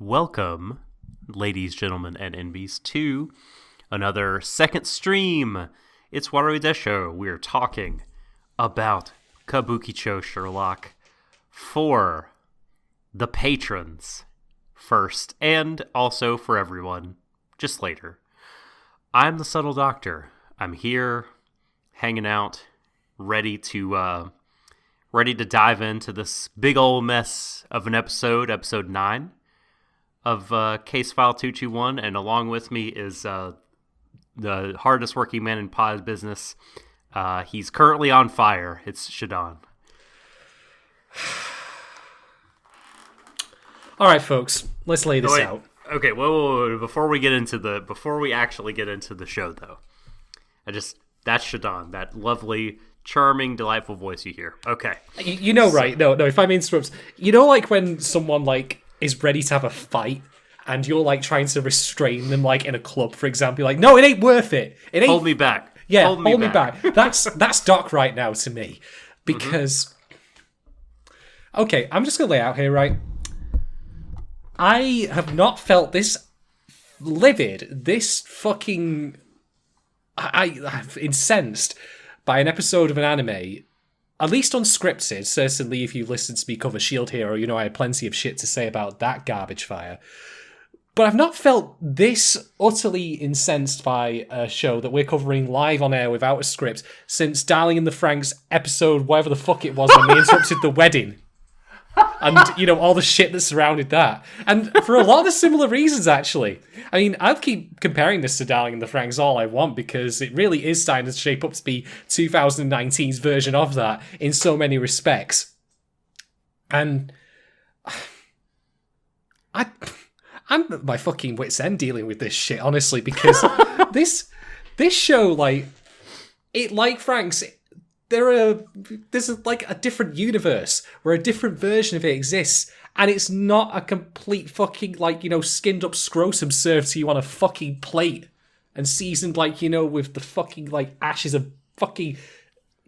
Welcome, ladies, gentlemen, and NBs, to another second stream. It's Warui Deshou. We are talking about Kabukicho Sherlock for the patrons first, and also for everyone just later. I'm the Subtle Doctor. I'm here, hanging out, ready to dive into this big old mess of an episode 9. Of Case File 221, and along with me is the hardest working man in pod business. He's currently on fire. It's Shadon. All right, folks, let's lay this out. Okay, whoa. Before we actually get into the show, though, that's Shadon, that lovely, charming, delightful voice you hear. Okay, right? No. If I may interrupt, like when someone is ready to have a fight, and you're trying to restrain them, in a club, for example. You're like, no, it ain't worth it. It ain't. Hold me back. Yeah, hold me back. That's Doc right now to me, because. Okay, I'm just gonna lay out here, right? I have not felt this livid, this fucking. I'm incensed by an episode of an anime. At least unscripted, certainly if you listened to me cover Shield Hero, I had plenty of shit to say about that garbage fire. But I've not felt this utterly incensed by a show that we're covering live on air without a script since Darling in the Franxx episode, whatever the fuck it was, when they interrupted the wedding. And, all the shit that surrounded that. And for a lot of similar reasons, actually. I mean, I'll keep comparing this to Darling in the Franxx all I want, because it really is starting to shape up to be 2019's version of that in so many respects. And I'm at my fucking wit's end dealing with this shit, honestly, because this show, Franxx, there's a different universe where a different version of it exists, and it's not a complete fucking skinned up scrotum served to you on a fucking plate and seasoned with the fucking ashes of fucking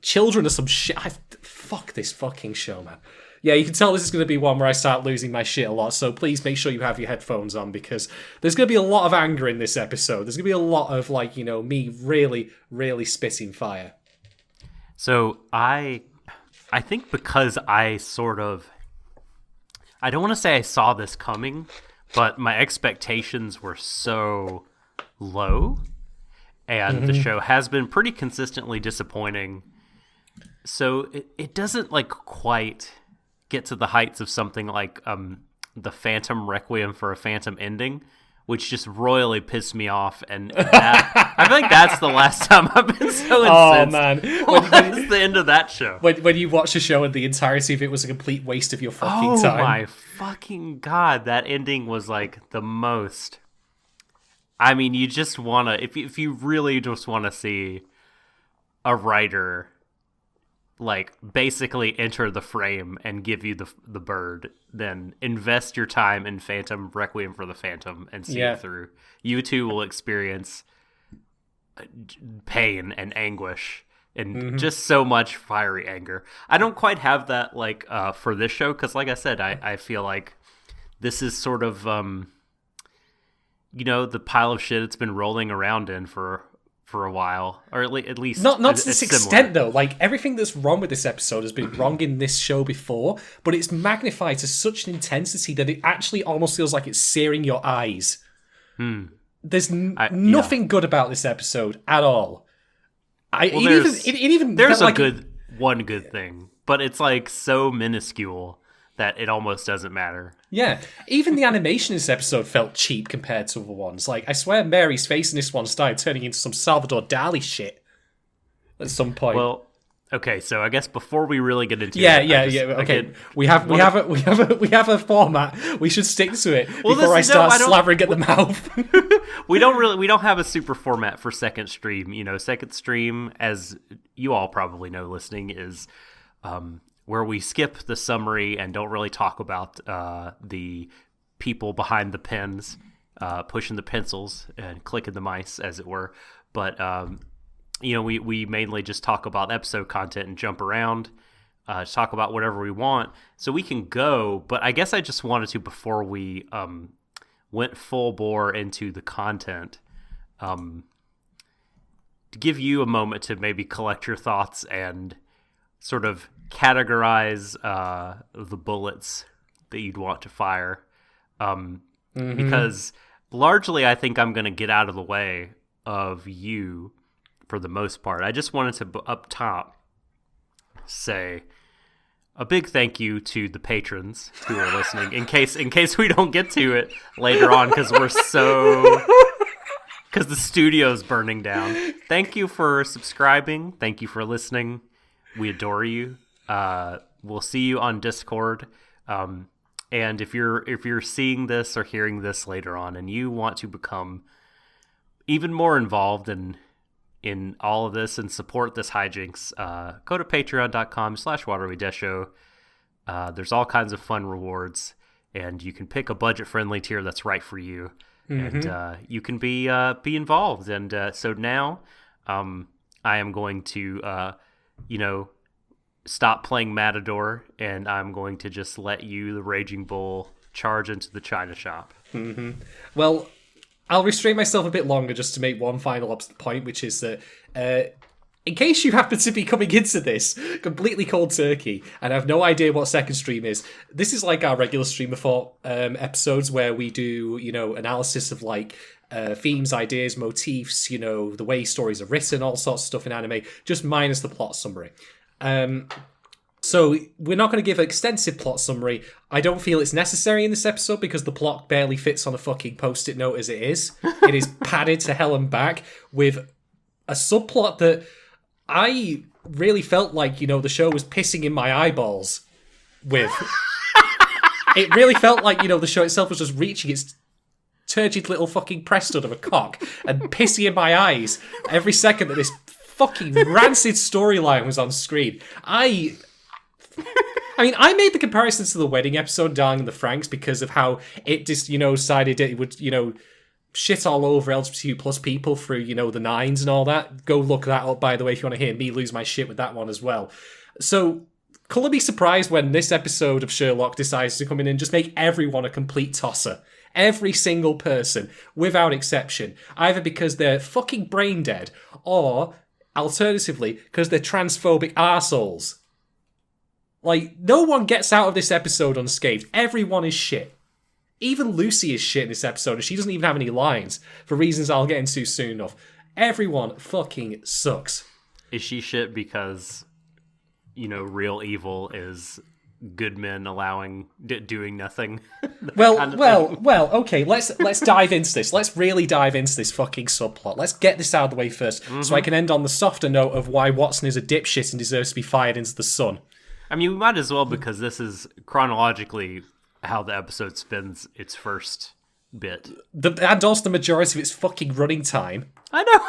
children or some shit. Fuck this fucking show, man. Yeah, you can tell this is going to be one where I start losing my shit a lot, so please make sure you have your headphones on, because there's going to be a lot of anger in this episode. There's going to be a lot of me really, really spitting fire. So I think because I don't want to say I saw this coming, but my expectations were so low, and the show has been pretty consistently disappointing. So it doesn't quite get to the heights of something like the Phantom Requiem for a Phantom Ending, which just royally pissed me off, and I feel like that's the last time I've been so incensed. Oh, man. What's the end of that show? When you watch a show and the entirety of it was a complete waste of your fucking time. Oh my fucking god, that ending was the most... I mean, you just want to... If you really just want to see a writer... basically enter the frame and give you the bird, then invest your time in Phantom Requiem for the Phantom and see it through. You too will experience pain and anguish and just so much fiery anger. I don't quite have that for this show, because like I said, I feel like this is sort of the pile of shit it's been rolling around in for a while, or at least not to this extent though. Everything that's wrong with this episode has been wrong in this show before, but it's magnified to such an intensity that it actually almost feels like it's searing your eyes. There's nothing good about this episode at all. There's one good thing, but it's so minuscule that it almost doesn't matter. Yeah, even the animation in this episode felt cheap compared to other ones. I swear Mary's face in this one started turning into some Salvador Dali shit at some point. Well, Okay, so I guess before we really get into Yeah. it, Okay, again, we have a format. We should stick to it before I start slavering at the mouth. we don't have a super format for second stream. Second stream, as you all probably know, listening, is where we skip the summary and don't really talk about the people behind the pens, pushing the pencils and clicking the mice, as it were. But we mainly just talk about episode content and jump around, talk about whatever we want. So we can go, but I guess I just wanted to, before we went full bore into the content, to give you a moment to maybe collect your thoughts and sort of categorize the bullets that you'd want to fire. Because largely I think I'm going to get out of the way of you for the most part. I just wanted to, up top, say a big thank you to the patrons who are listening, in case we don't get to it later on, because the studio's burning down. Thank you for subscribing. Thank you for listening. We adore you. We'll see you on Discord. And if you're seeing this or hearing this later on and you want to become even more involved in all of this and support this hijinks, go to patreon.com/Warui Deshou. There's all kinds of fun rewards, and you can pick a budget-friendly tier that's right for you, and you can be involved. And so now I am going to, stop playing Matador, and I'm going to just let you, the Raging Bull, charge into the China shop. Well, I'll restrain myself a bit longer just to make one final point, which is that in case you happen to be coming into this completely cold turkey and have no idea what second stream is, this is like our regular Stream of Thought episodes where we do, analysis of like themes, ideas, motifs, the way stories are written, all sorts of stuff in anime, just minus the plot summary. So we're not going to give an extensive plot summary. I don't feel it's necessary in this episode because the plot barely fits on a fucking post-it note as it is. It is padded to hell and back with a subplot that I really felt like, the show was pissing in my eyeballs with. It really felt like, the show itself was just reaching its turgid little fucking press stud of a cock and pissing in my eyes every second that this fucking rancid storyline was on screen. I made the comparison to the wedding episode, Darling in the Franxx, because of how it just, decided it would, shit all over LGBTQ plus people through, the nines and all that. Go look that up, by the way, if you want to hear me lose my shit with that one as well. So, colour me surprised when this episode of Sherlock decides to come in and just make everyone a complete tosser. Every single person, without exception. Either because they're fucking brain dead, or alternatively, because they're transphobic arseholes. Like, no one gets out of this episode unscathed. Everyone is shit. Even Lucy is shit in this episode, and she doesn't even have any lines, for reasons I'll get into soon enough. Everyone fucking sucks. Is she shit because, real evil is good men doing nothing? Well, okay, let's dive into this. Let's really dive into this fucking subplot. Let's get this out of the way first, so I can end on the softer note of why Watson is a dipshit and deserves to be fired into the sun. I mean, we might as well, because this is chronologically how the episode spends its first bit. And also the majority of its fucking running time. I know.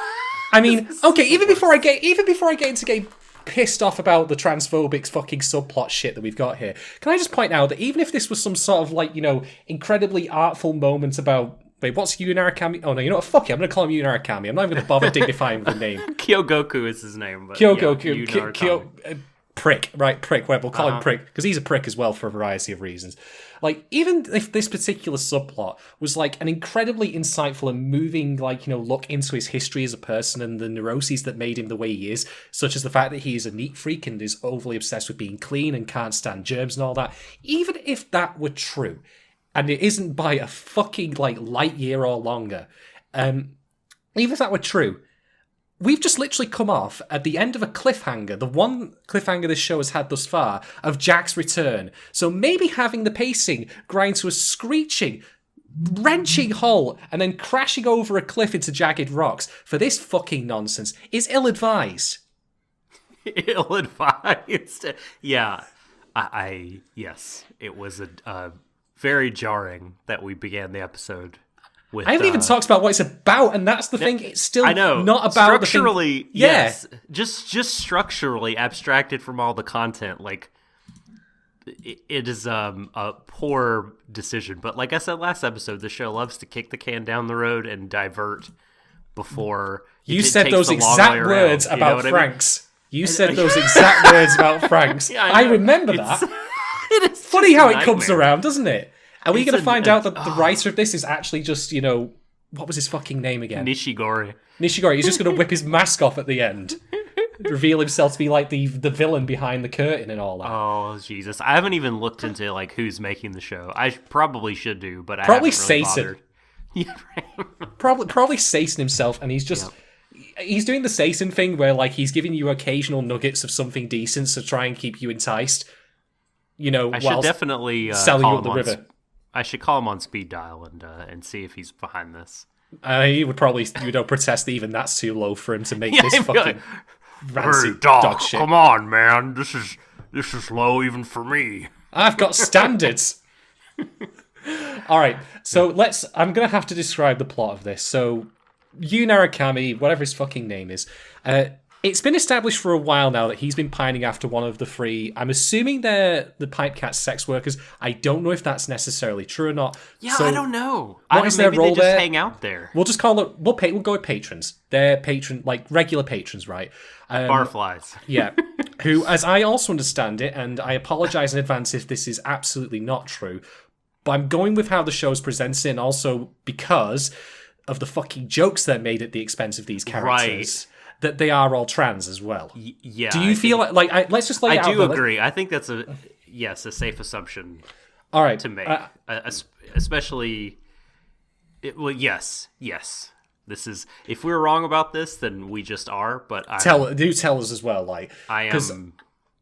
I mean, okay, even before I get into getting pissed off about the transphobic fucking subplot shit that we've got here, can I just point out that even if this was some sort of like, incredibly artful moment about, wait, what's Yunarakami? Oh no, you know what? Fuck it, I'm going to call him Yunarakami. I'm not even going to bother dignifying with the name. Kyogoku is his name. But Kyogoku. Prick. We'll call him Prick, because he's a prick as well for a variety of reasons. Like, even if this particular subplot was like an incredibly insightful and moving, look into his history as a person and the neuroses that made him the way he is, such as the fact that he is a neat freak and is overly obsessed with being clean and can't stand germs and all that, even if that were true, and it isn't by a fucking light year or longer, even if that were true, we've just literally come off at the end of a cliffhanger, the one cliffhanger this show has had thus far, of Jack's return. So maybe having the pacing grind to a screeching, wrenching halt and then crashing over a cliff into jagged rocks for this fucking nonsense is ill-advised. ill-advised. Yeah, yes, it was a very jarring that we began the episode with. I haven't even talked about what it's about, and that's the thing. It's still I know. not about structurally. The thing. Yeah. Yes, just structurally abstracted from all the content. Like it is a poor decision. But like I said last episode, the show loves to kick the can down the road and divert before. You said those exact words about Franks. You said those exact words about Franks. Yeah, I remember that. It is Funny how it nightmare. comes around, doesn't it? Are we going to find out that the oh. writer of this is actually just, what was his fucking name again? Nishigori. Nishigori. He's just going to whip his mask off at the end. Reveal himself to be like the villain behind the curtain and all that. Oh, Jesus. I haven't even looked into like who's making the show. I probably should do, but Probably I haven't really Sason. bothered. Yeah, right. Probably Sason himself, and he's just... He's doing the Sason thing where, like, he's giving you occasional nuggets of something decent to try and keep you enticed. I should definitely selling call you up the him river. I should call him on speed dial and see if he's behind this. He would probably, protest that even that's too low for him to make this he'd be fucking rancid Hey, Doc, dog shit. come on, man. This is low even for me. I've got standards. All right, so I'm going to have to describe the plot of this. So, Yu Narakami, whatever his fucking name is, it's been established for a while now that he's been pining after one of the three. I'm assuming they're the Pipe Cat sex workers. I don't know if that's necessarily true or not. Yeah, so I don't know. What is their maybe role they just there? hang out there. We'll just call it. We'll go with patrons. They're like regular patrons, right? Barflies. Yeah. Who, as I also understand it, and I apologize in advance if this is absolutely not true, but I'm going with how the show's presented, and also because of the fucking jokes that are made at the expense of these characters, that they are all trans as well. Yeah. Do you feel like let's just lay it out I do there. agree. I think that's a safe assumption All right. to make. Especially, yes. This is, if we're wrong about this, then we just are. But tell us as well. Like, I am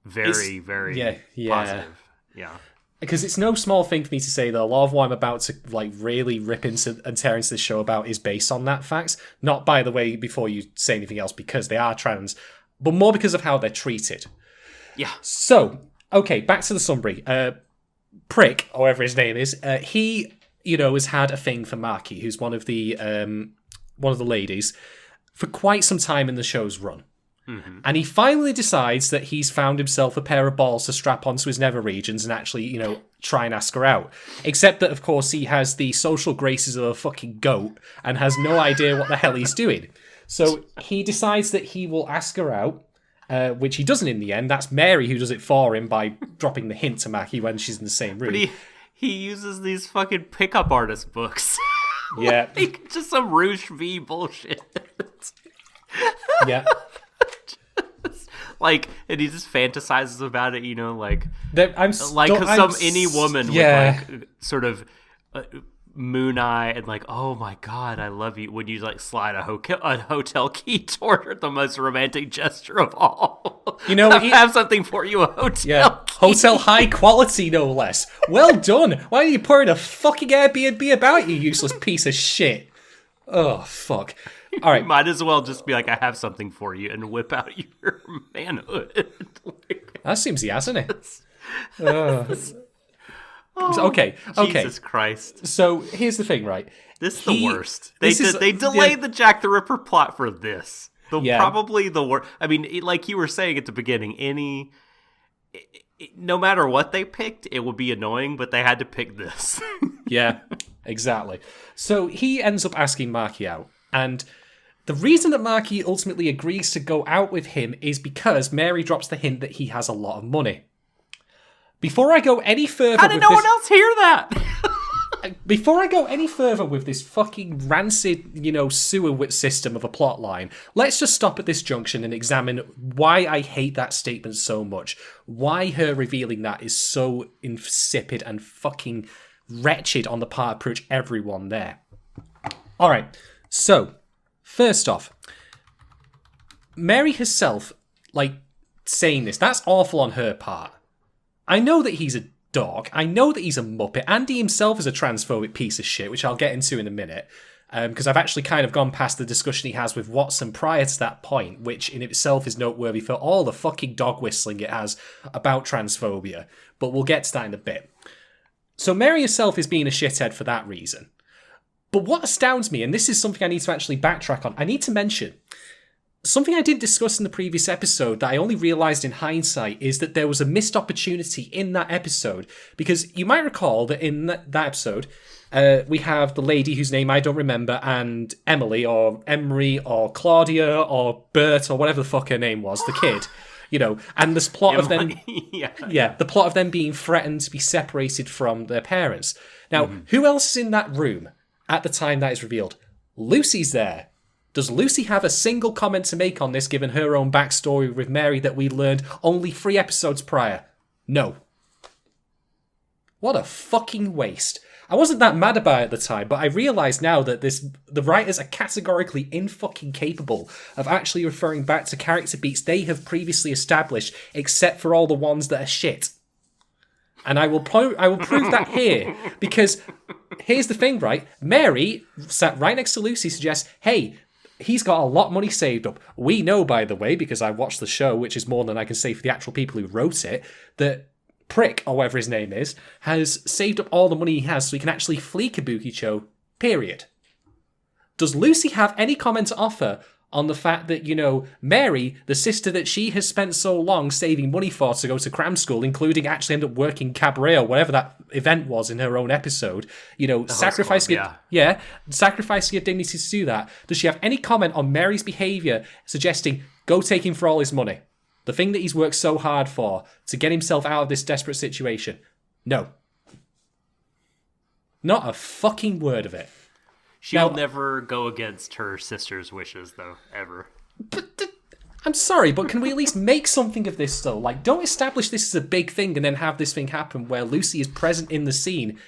very, very positive. Yeah. Because it's no small thing for me to say that a lot of what I'm about to like really rip into and tear into this show about is based on that fact. Not, by the way, before you say anything else, because they are trans, but more because of how they're treated. Yeah. So, okay, back to the summary. Prick, or whatever his name is, he, has had a thing for Maki, who's one of the ladies, for quite some time in the show's run. Mm-hmm. And he finally decides that he's found himself a pair of balls to strap onto his nether regions and actually, try and ask her out. Except that, of course, he has the social graces of a fucking goat and has no idea what the hell he's doing. So he decides that he will ask her out, which he doesn't in the end. That's Mary who does it for him by dropping the hint to Maki when she's in the same room. But he uses these fucking pickup artist books. Yeah. Like, just some Rouge V bullshit. Yeah. Like, and he just fantasizes about it, like any woman with like sort of moon eye and like, oh my god, I love you, when you like slide a hotel key toward her, the most romantic gesture of all. I have something for you, a hotel key. Hotel high quality, no less. Well done. Why are you pouring a fucking Airbnb about, you useless piece of shit? Oh fuck. All right. Might as well just be like, I have something for you, and whip out your manhood. That seems he has, doesn't it? Oh, okay. Jesus Christ. So here's the thing, right? This is the worst. They delayed the Jack the Ripper plot for this. Probably the worst. I mean, like you were saying at the beginning, no matter what they picked, it would be annoying, but they had to pick this. Yeah, exactly. So he ends up asking Maki out, and the reason that Maki ultimately agrees to go out with him is because Mary drops the hint that he has a lot of money. Before I go any further, how did no one else hear that? Before I go any further with this fucking rancid, sewer system of a plot line, let's just stop at this junction and examine why I hate that statement so much. Why her revealing that is so insipid and fucking wretched on the part of pretty much everyone there. All right, so first off, Mary herself, saying this, that's awful on her part. I know that he's a dog. I know that he's a muppet. Andy himself is a transphobic piece of shit, which I'll get into in a minute. because I've actually kind of gone past the discussion he has with Watson prior to that point, which in itself is noteworthy for all the fucking dog whistling it has about transphobia. But we'll get to that in a bit. So Mary herself is being a shithead for that reason. But what astounds me, and this is something I need to actually backtrack on, I need to mention something I didn't discuss in the previous episode that I only realised in hindsight is that there was a missed opportunity in that episode. Because you might recall that in that episode, we have the lady whose name I don't remember, and Emily, or Emery, or Claudia, or Bert, or whatever the fuck her name was, the kid. And this plot of them... the plot of them being threatened to be separated from their parents. Now, who else is in that room at the time that is revealed? Lucy's there. Does Lucy have a single comment to make on this, given her own backstory with Mary that we learned only 3 episodes prior? No. What a fucking waste. I wasn't that mad about it at the time, but I realise now that the writers are categorically in-fucking capable of actually referring back to character beats they have previously established, except for all the ones that are shit. And I will prove that here, because here's the thing, right? Mary, sat right next to Lucy, suggests, hey, he's got a lot of money saved up. We know, by the way, because I watched the show, which is more than I can say for the actual people who wrote it, that Prick, or whatever his name is, has saved up all the money he has so he can actually flee Kabukicho, period. Does Lucy have any comment to offer on the fact that, Mary, the sister that she has spent so long saving money for to go to cram school, including actually end up working cabaret or whatever that event was in her own episode, sacrificing sacrificing her dignity to do that. Does she have any comment on Mary's behaviour suggesting, go take him for all his money? The thing that he's worked so hard for to get himself out of this desperate situation? No. Not a fucking word of it. She'll never go against her sister's wishes, though, ever. But I'm sorry, but can we at least make something of this, though? Like, don't establish this as a big thing and then have this thing happen where Lucy is present in the scene.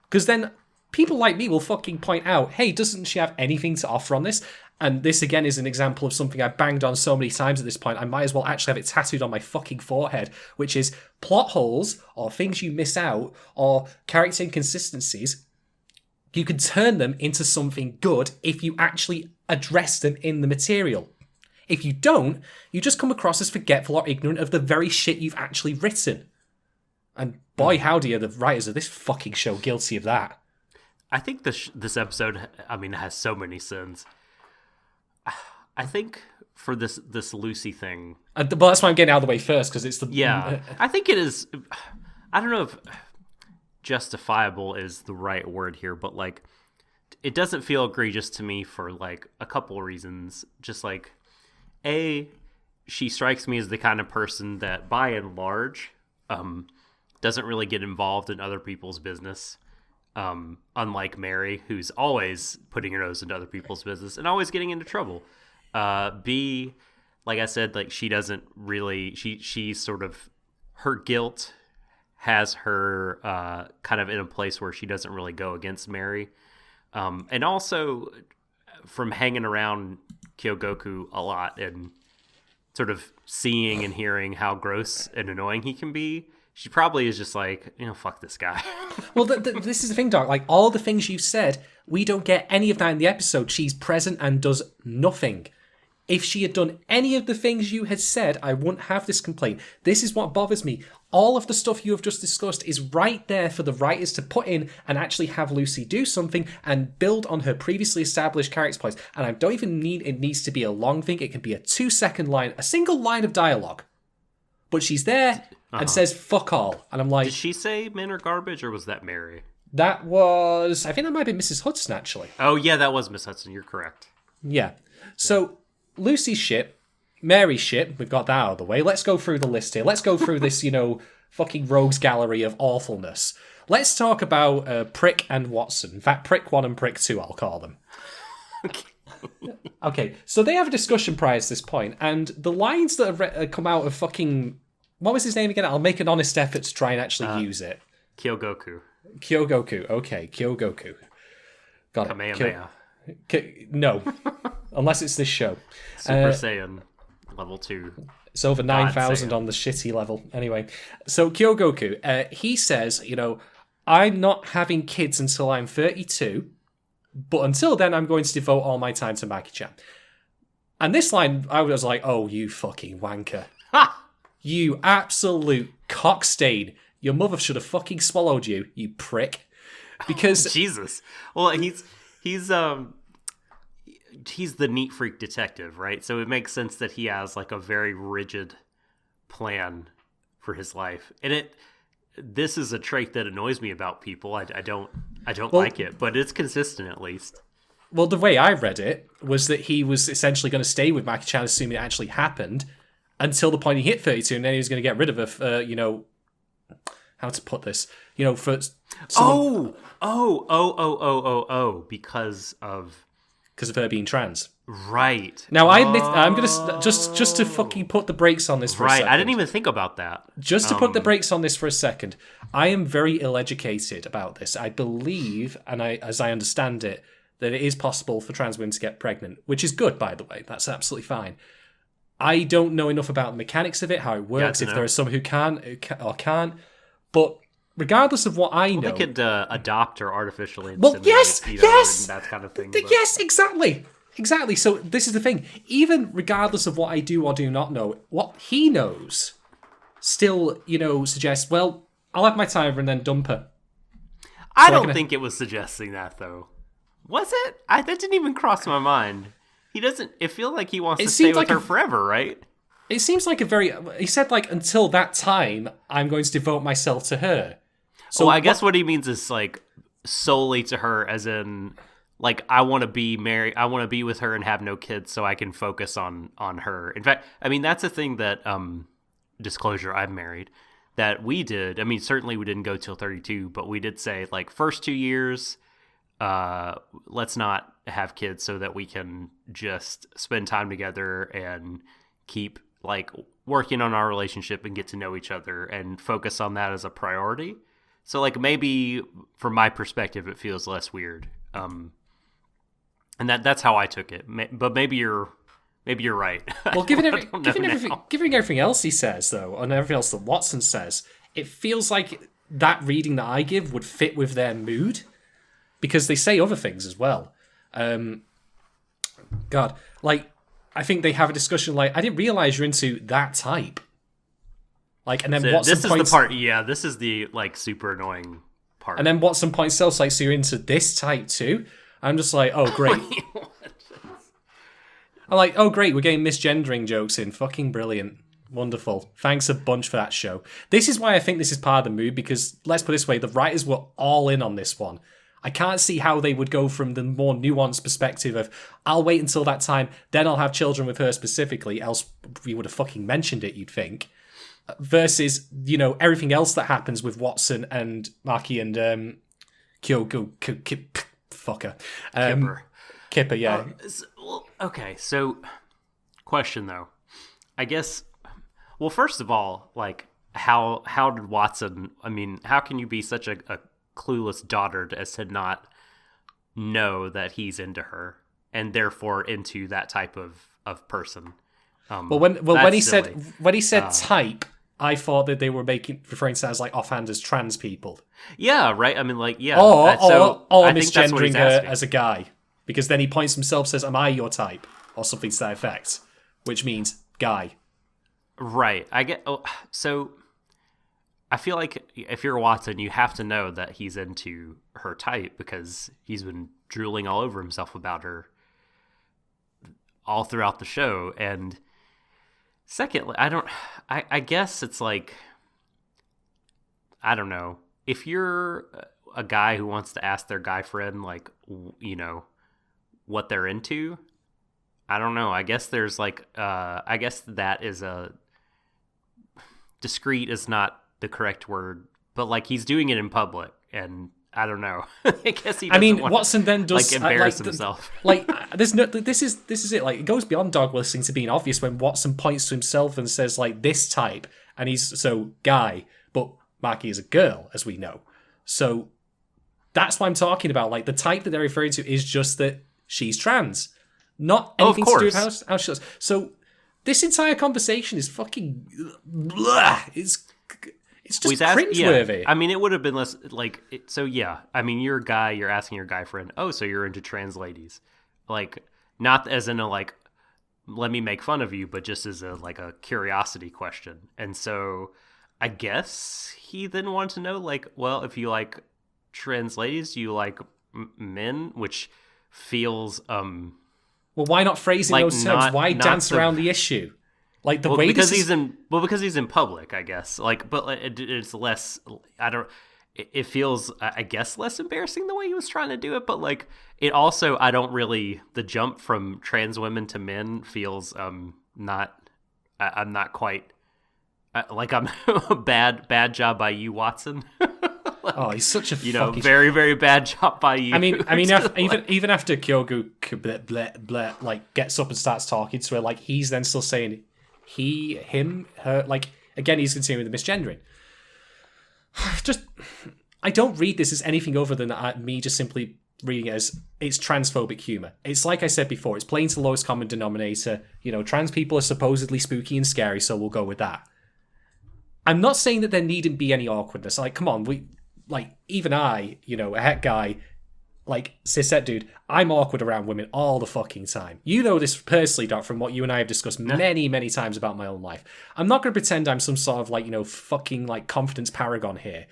Because then people like me will fucking point out, hey, doesn't she have anything to offer on this? And this, again, is an example of something I've banged on so many times at this point, I might as well actually have it tattooed on my fucking forehead, which is plot holes, or things you miss out, or character inconsistencies. You can turn them into something good if you actually address them in the material. If you don't, you just come across as forgetful or ignorant of the very shit you've actually written. And boy, howdy are the writers of this fucking show guilty of that. I think this episode, has so many sins. I think for this Lucy thing... But that's why I'm getting out of the way first, because it's the... Yeah, I think it is... I don't know if justifiable is the right word here, but, it doesn't feel egregious to me for, a couple of reasons. Just, A, she strikes me as the kind of person that, by and large, doesn't really get involved in other people's business. Unlike Mary, who's always putting her nose into other people's business and always getting into trouble. B, like I said, she doesn't really, she sort of, her guilt has her kind of in a place where she doesn't really go against Mary. And also from hanging around Kyogoku a lot and sort of seeing and hearing how gross and annoying he can be, she probably is just fuck this guy. Well, this is the thing, Doc. All the things you said, we don't get any of that in the episode. She's present and does nothing. If she had done any of the things you had said, I wouldn't have this complaint. This is what bothers me. All of the stuff you have just discussed is right there for the writers to put in and actually have Lucy do something and build on her previously established character points. And I don't even need it needs to be a long thing. It can be a 2-second line, a single line of dialogue. But she's there and says fuck all. And I'm like... Did she say men are garbage, or was that Mary? That was... I think that might be Mrs. Hudson, actually. Oh, yeah, that was Miss Hudson. You're correct. Yeah. So... Lucy's shit, Mary's shit, we've got that out of the way. Let's go through the list here. Let's go through this, fucking rogues gallery of awfulness. Let's talk about Prick and Watson. In fact, Prick 1 and Prick 2, I'll call them. Okay, so they have a discussion prior to this point, and the lines that have come out of fucking... What was his name again? I'll make an honest effort to try and actually use it. Kyogoku. Okay, Kyogoku. Got it. Kamehameha. No, unless it's this show. Super Saiyan level 2. It's over 9,000 on the shitty level. Anyway, so Kyogoku, he says, I'm not having kids until I'm 32, But until then, I'm going to devote all my time to Maki-chan. And this line, I was like, oh, you fucking wanker. Ha! You absolute cockstain. Your mother should have fucking swallowed you, you prick. Because Jesus. Well, he's the neat freak detective, right? So it makes sense that he has like a very rigid plan for his life. And this is a trait that annoys me about people. I don't like it, but it's consistent at least. Well, the way I read it was that he was essentially going to stay with Maki-chan, assuming it actually happened, until the point he hit 32, and then he was going to get rid of her for, how to put this? For someone... because of her being trans. Right. Now, I admit, I'm going to, just to fucking put the brakes on this for a second. I didn't even think about that. Just to put the brakes on this for a second, I am very ill-educated about this. I believe, and as I understand it, that it is possible for trans women to get pregnant, which is good, by the way. That's absolutely fine. I don't know enough about the mechanics of it, how it works, if there are some who can or can't. But regardless of what I know... They could adopt or artificially inseminate, well, yes! and that kind of thing. Yes, exactly. Exactly. So this is the thing. Even regardless of what I do or do not know, what he knows still, suggests, well, I'll have my time and then dump her. I don't think it was suggesting that, though. Was it? That didn't even cross my mind. He doesn't... It feels like he wants to stay with her forever, right? It seems like he said, until that time, I'm going to devote myself to her. So I guess what he means is, solely to her, as in... I want to be married. I want to be with her and have no kids, so I can focus on her. In fact, I mean that's a thing that disclosure. I'm married. That we did. I mean, certainly we didn't go till 32, but we did say first 2 years, let's not have kids so that we can just spend time together and keep working on our relationship and get to know each other and focus on that as a priority. So maybe from my perspective, it feels less weird. And that's how I took it. But maybe you're right. Well, given everything else he says, though, and everything else that Watson says, it feels like that reading that I give would fit with their mood, because they say other things as well. God, I think they have a discussion I didn't realize you're into that type. And then Watson this is the part. Yeah, this is the super annoying part. And then Watson points out, so you're into this type too. I'm just oh, great. I'm oh, great, we're getting misgendering jokes in. Fucking brilliant. Wonderful. Thanks a bunch for that show. This is why I think this is part of the mood, because, let's put it this way, the writers were all in on this one. I can't see how they would go from the more nuanced perspective of, I'll wait until that time, then I'll have children with her specifically, else we would have fucking mentioned it, you'd think. Versus, everything else that happens with Watson and Maki and Kipper, yeah. Okay, so question though. I guess, well, first of all, how did Watson, how can you be such a clueless dotard as to not know that he's into her and therefore into that type of person? When he said type, I thought that they were referring to that as offhand as trans people. Yeah, right. Yeah. Or misgendering her as a guy, because then he points himself, says, "Am I your type?" or something to that effect, which means guy. Right. I get. So I feel like if you're Watson, you have to know that he's into her type because he's been drooling all over himself about her all throughout the show. And secondly, I guess it's I don't know. If you're a guy who wants to ask their guy friend, what they're into, I don't know. I guess there's I guess that is a discreet is not the correct word, but he's doing it in public, and I don't know. I guess he doesn't want Watson then does embarrass himself. There's no. This is it. It goes beyond dog whistling to being obvious when Watson points to himself and says this type, and he's guy, but Maki is a girl, as we know. So that's what I'm talking about. The type that they're referring to is just that she's trans, not anything to do with how she looks. So this entire conversation is fucking blah. It's just cringeworthy. I mean, it would have been less like. So yeah, I mean, you're a guy. You're asking your guy friend, "Oh, so you're into trans ladies?" Like, not as in a like, let me make fun of you, but just as a like a curiosity question. And so, I guess he then wanted to know, like, well, if you like trans ladies, do you like men? Which feels Well, why not phrase in like those terms? Why dance around the issue? Like the way because this because he's in public, I guess. Like, but it's less. I don't. It feels, I guess, less embarrassing the way he was trying to do it. But like, it also, I don't really. The jump from trans women to men feels not. I'm not quite. Like I'm a bad job by you, Watson. Oh, he's such a very, very bad job by you. I mean, even after Kyogo like gets up and starts talking to her, like he's then still saying he, him, her. Like again, he's continuing with the misgendering. Just, I don't read this as anything other than me just simply reading it as it's transphobic humor. It's like I said before, it's playing to the lowest common denominator. Trans people are supposedly spooky and scary, so we'll go with that. I'm not saying that there needn't be any awkwardness. Like, come on, even I, a het guy, like, cishet dude, I'm awkward around women all the fucking time. You know this personally, Doc, from what you and I have discussed many, many times about my own life. I'm not going to pretend I'm some sort of, like, fucking, like, confidence paragon here.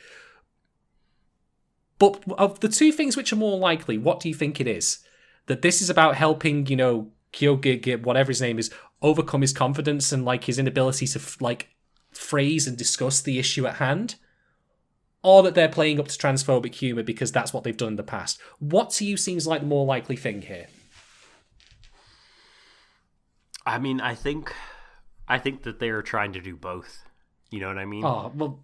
But of the two things which are more likely, what do you think it is? That this is about helping, Kyogo, whatever his name is, overcome his confidence and, like, his inability to, like, phrase and discuss the issue at hand? Or that they're playing up to transphobic humour because that's what they've done in the past. What to you seems like the more likely thing here? I mean, I think that they're trying to do both. You know what I mean? Oh, well,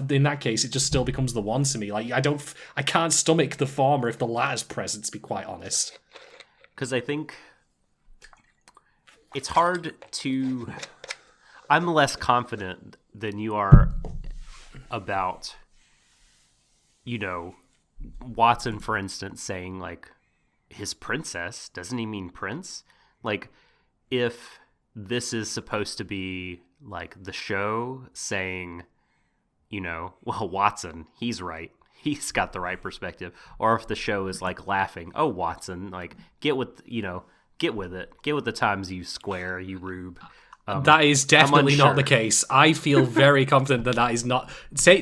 in that case, it just still becomes the one to me. Like, I can't stomach the former if the latter's present, to be quite honest. Because I think it's hard to... I'm less confident than you are about... Watson, for instance, saying, like, his princess, doesn't he mean prince? Like, if this is supposed to be, like, the show saying, well, Watson, he's right. He's got the right perspective. Or if the show is, like, laughing, oh, Watson, like, get with it. Get with the times, you square, you rube. That is definitely not the case. I feel very confident that is not...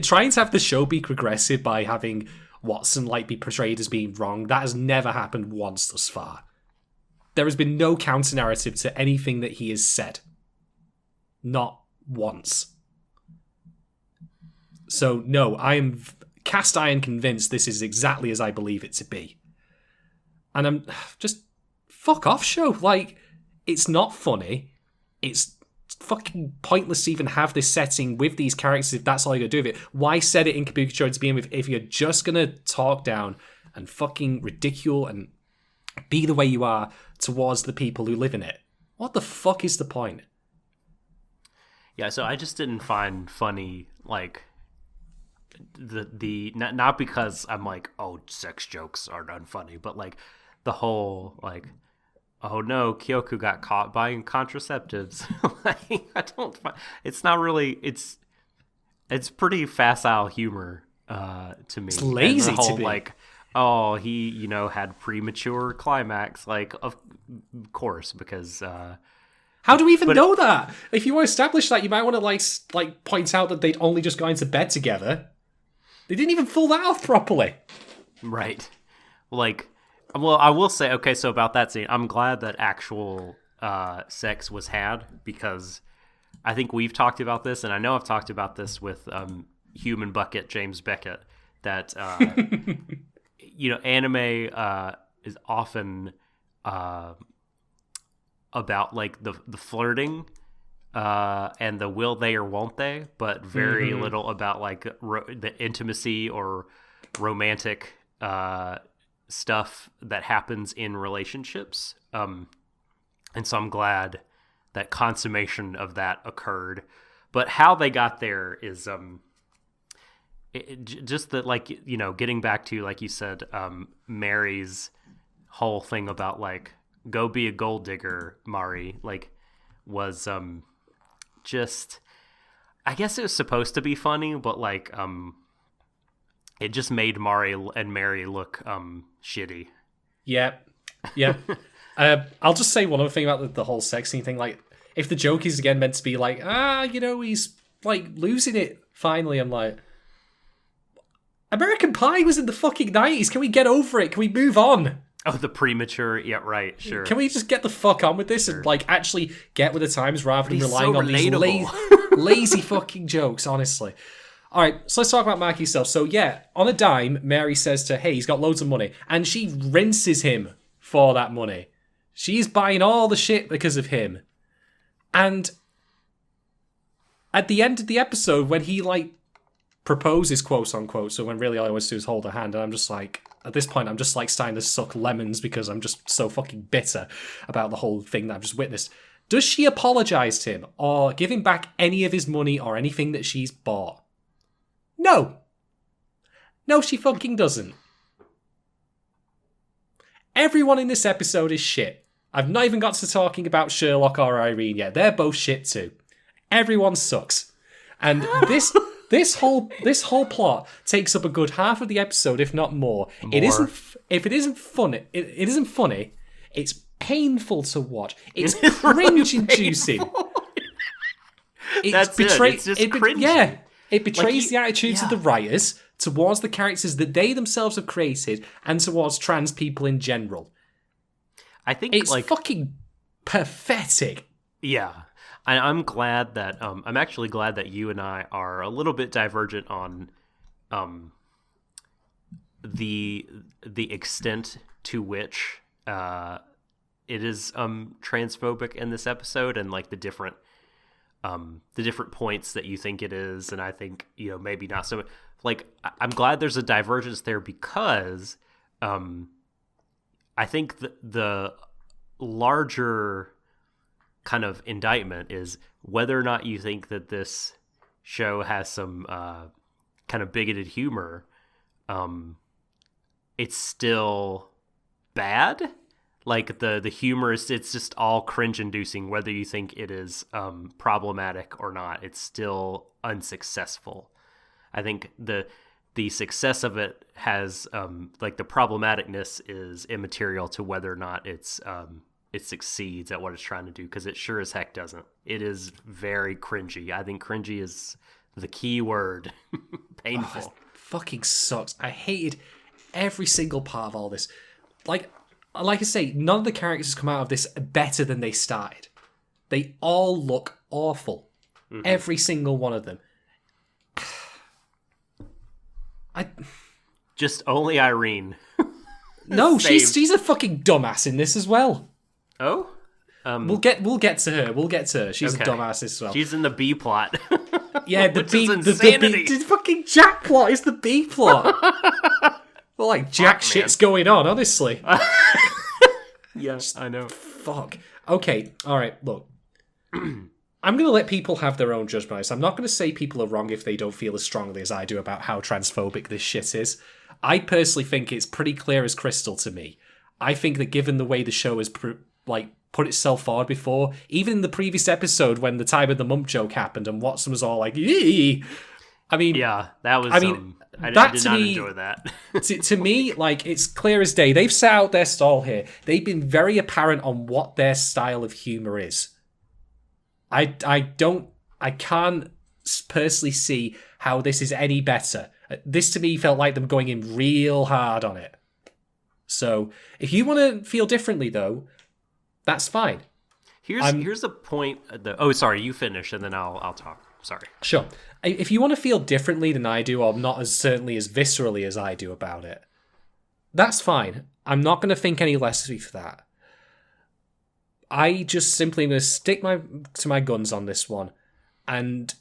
Trying to have the show be progressive by having Watson be portrayed as being wrong, that has never happened once thus far. There has been no counter-narrative to anything that he has said. Not once. So, no, I am cast iron convinced this is exactly as I believe it to be. And I'm just... Fuck off, show. Like, it's not funny. It's fucking pointless to even have this setting with these characters if that's all you're going to do with it. Why set it in Kabukicho to begin with if you're just going to talk down and fucking ridicule and be the way you are towards the people who live in it? What the fuck is the point? Yeah, so I just didn't find funny, like, the not because I'm like, oh, sex jokes are unfunny, but, like, the whole, like... Oh no, Kyoku got caught buying contraceptives. Like, it's not really, it's pretty facile humor to me. It's lazy whole, to be. Like, oh, he, had premature climax. Like, of course, because... How do we even know that? If you want to establish that, you might want to, like point out that they'd only just gone into bed together. They didn't even pull that off properly. Right. Like... Well, I will say, okay, so about that scene, I'm glad that actual sex was had, because I think we've talked about this, and I know I've talked about this with Human Bucket James Beckett, that, anime is often about, like, the flirting and the will they or won't they, but very little about, like, the intimacy or romantic stuff that happens in relationships, and so I'm glad that consummation of that occurred. But how they got there is just that, like, getting back to, like you said, Mary's whole thing about, like, go be a gold digger, Mari, like, was just... I guess it was supposed to be funny, but like it just made Mari and Mary look shitty. Yeah. I'll just say one other thing about the whole sex scene thing. Like, if the joke is again meant to be like, he's like losing it finally, I'm like, American Pie was in the fucking 90s. Can we get over it? Can we move on? Oh, the premature. Yeah, right. Sure. Can we just get the fuck on with this and like actually get with the times rather than relying on these lazy fucking jokes? Honestly. All right, so let's talk about Marky's stuff. So yeah, on a dime, Mary says to, hey, he's got loads of money, and she rinses him for that money. She's buying all the shit because of him. And at the end of the episode, when he like proposes, quote unquote, so when really all I wants to do is hold her hand, and I'm just like, at this point, I'm just like starting to suck lemons because I'm just so fucking bitter about the whole thing that I've just witnessed. Does she apologize to him or give him back any of his money or anything that she's bought? No. No, she fucking doesn't. Everyone in this episode is shit. I've not even got to talking about Sherlock or Irene yet. They're both shit too. Everyone sucks. And this whole plot takes up a good half of the episode, if not more. It isn't funny. It isn't funny. It's painful to watch. It's cringe-inducing. That's it. It's just cringy. Yeah. It betrays the attitudes of the writers towards the characters that they themselves have created and towards trans people in general. I think it's fucking pathetic. Yeah. I'm glad that I'm actually glad that you and I are a little bit divergent on the extent to which it is transphobic in this episode, and like the different points that you think it is, and I think, maybe not so. Like, I'm glad there's a divergence there because I think the larger kind of indictment is whether or not you think that this show has some kind of bigoted humor. It's still bad. Like the humor is, it's just all cringe-inducing, whether you think it is problematic or not. It's still unsuccessful. I think the success of it has like the problematicness is immaterial to whether or not it succeeds at what it's trying to do, because it sure as heck doesn't. It is very cringy. I think cringy is the key word. Painful. Oh, it fucking sucks. I hated every single part of all this. Like I say, none of the characters come out of this better than they started. They all look awful. Mm-hmm. Every single one of them. Just only Irene. No, she's a fucking dumbass in this as well. Oh? We'll get to her. She's okay. A dumbass as well. She's in the B plot. Yeah, the fucking Jack plot is the B plot. Well, like, Jack shit's going on, honestly. Yes, I know. Fuck. Okay, alright, look. I'm going to let people have their own judgment on this. I'm not going to say people are wrong if they don't feel as strongly as I do about how transphobic this shit is. I personally think it's pretty clear as crystal to me. I think that given the way the show has put itself forward before, even in the previous episode when the time of the mump joke happened and Watson was all like, eee! I mean... Yeah, that was... I did not enjoy that. to me, like, it's clear as day. They've set out their stall here. They've been very apparent on what their style of humour is. I can't personally see how this is any better. This to me felt like them going in real hard on it. So, if you want to feel differently though, that's fine. Here's a point. Oh, sorry, you finish and then I'll talk. Sorry. Sure. If you want to feel differently than I do, or not as certainly as viscerally as I do about it, that's fine. I'm not going to think any less of you for that. I just simply am going to stick to my guns on this one. And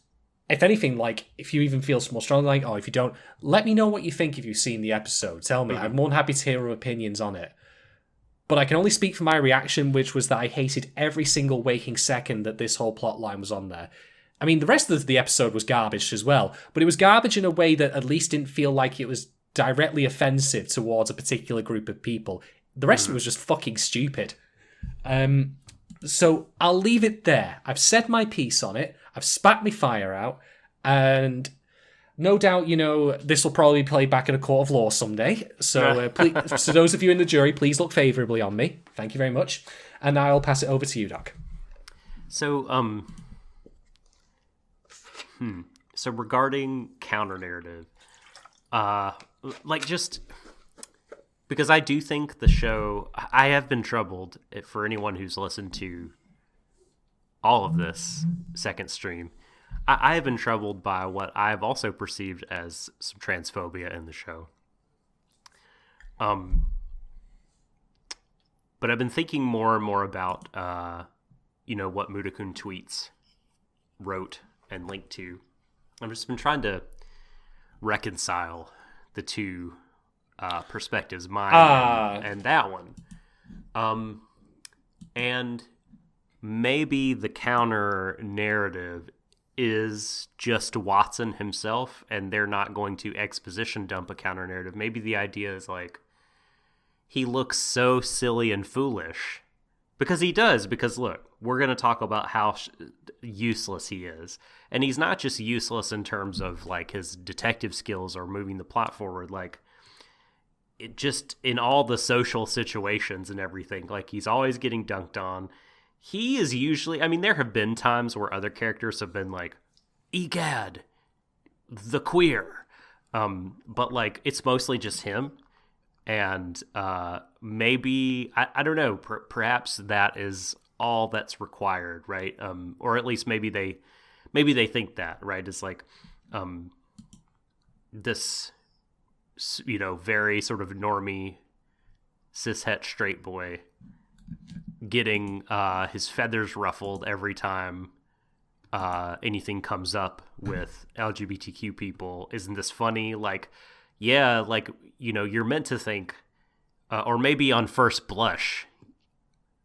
if anything, like, if you even feel more strongly, like, or if you don't, let me know what you think if you've seen the episode. Tell me. Mm-hmm. I'm more than happy to hear your opinions on it. But I can only speak for my reaction, which was that I hated every single waking second that this whole plot line was on there. I mean, the rest of the episode was garbage as well, but it was garbage in a way that at least didn't feel like it was directly offensive towards a particular group of people. The rest of it was just fucking stupid. So I'll leave it there. I've said my piece on it. I've spat my fire out. And no doubt, this will probably be played back in a court of law someday. So please, so those of you in the jury, please look favourably on me. Thank you very much. And now I'll pass it over to you, Doc. So, so regarding counter narrative, just because I do think the show, I have been troubled for anyone who's listened to all of this second stream. I have been troubled by what I've also perceived as some transphobia in the show. But I've been thinking more and more about, what Mudakun tweets wrote and linked to. I've just been trying to reconcile the two perspectives, mine and that one. And maybe the counter narrative is just Watson himself, and they're not going to exposition dump a counter narrative. Maybe the idea is he looks so silly and foolish because he does. Because look, we're going to talk about how useless he is, and he's not just useless in terms of his detective skills or moving the plot forward. It just in all the social situations and everything, he's always getting dunked on. He is usually, there have been times where other characters have been egad, the queer. But it's mostly just him. And maybe, I don't know, perhaps that is all that's required, right? Or at least maybe they think that, right? It's this, very sort of normie, cishet straight boy getting his feathers ruffled every time anything comes up with LGBTQ people. Isn't this funny? You're meant to think, or maybe on first blush,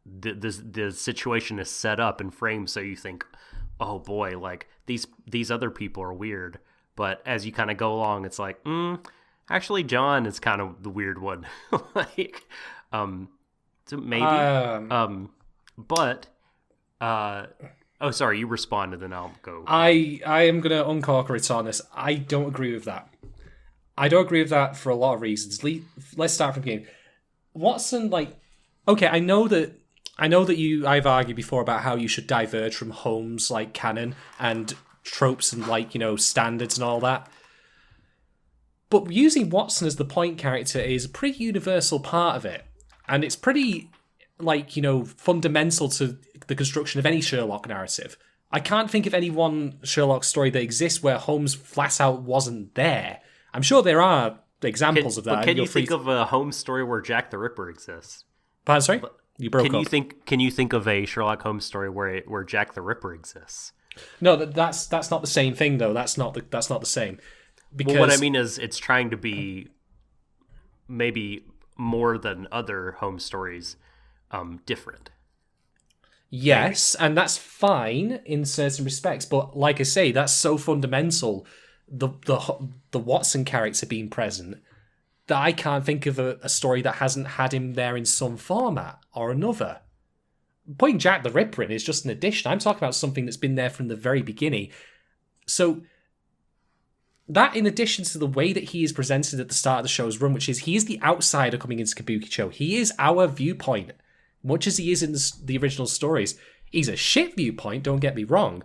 the situation is set up and framed so you think, oh boy, these other people are weird. But as you kind of go along, it's actually John is kind of the weird one. So maybe, oh, sorry, you responded, then I'll go. I am going to uncork it on this. I don't agree with that. I don't agree with that for a lot of reasons. Let's start from the beginning. Watson, okay, I know that I've argued before about how you should diverge from Holmes' canon and tropes and standards and all that. But using Watson as the point character is a pretty universal part of it. And it's pretty, fundamental to the construction of any Sherlock narrative. I can't think of any one Sherlock story that exists where Holmes flat out wasn't there. I'm sure there are examples of that. But can you think of a Holmes story where Jack the Ripper exists? Pardon, sorry? You broke up. Can you think of a Sherlock Holmes story where Jack the Ripper exists? No, that's not the same thing, though. That's not the same. Because what I mean is it's trying to be maybe more than other Holmes stories, different. Yes, and that's fine in certain respects, but like I say, that's so fundamental, the Watson character being present, that I can't think of a story that hasn't had him there in some format or another. Putting Jack the Ripper in is just an addition. I'm talking about something that's been there from the very beginning. So that, in addition to the way that he is presented at the start of the show's run, which is he is the outsider coming into Kabukicho. He is our viewpoint, much as he is in the original stories. He's a shit viewpoint, don't get me wrong.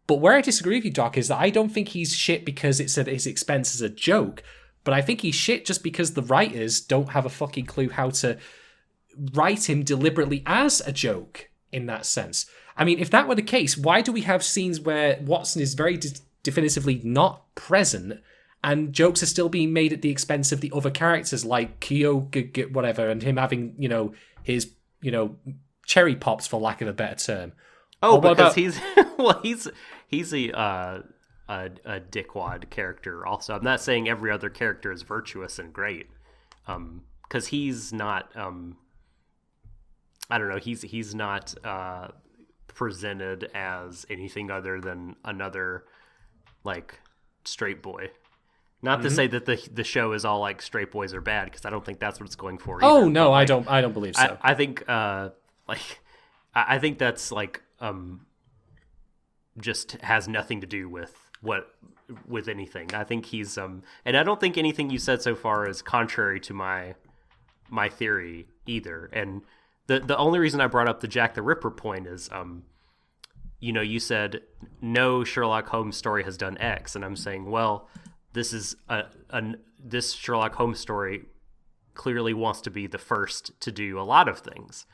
But where I disagree with you, Doc, is that I don't think he's shit because it's at his expense as a joke, but I think he's shit just because the writers don't have a fucking clue how to write him deliberately as a joke in that sense. If that were the case, why do we have scenes where Watson is very definitively not present, and jokes are still being made at the expense of the other characters like Kyo, whatever, and him having, his, cherry pops, for lack of a better term. Oh, because he's a dickwad character also. I'm not saying every other character is virtuous and great, because he's not, I don't know, he's not presented as anything other than another straight boy. Not to say that the show is all straight boys are bad, because I don't think that's what it's going for either. Oh no, I don't believe so. I think I think that's like just has nothing to do with anything. I think he's and I don't think anything you said so far is contrary to my theory either. And the only reason I brought up the Jack the Ripper point is you said no Sherlock Holmes story has done X, and I'm saying, well, this is this Sherlock Holmes story clearly wants to be the first to do a lot of things,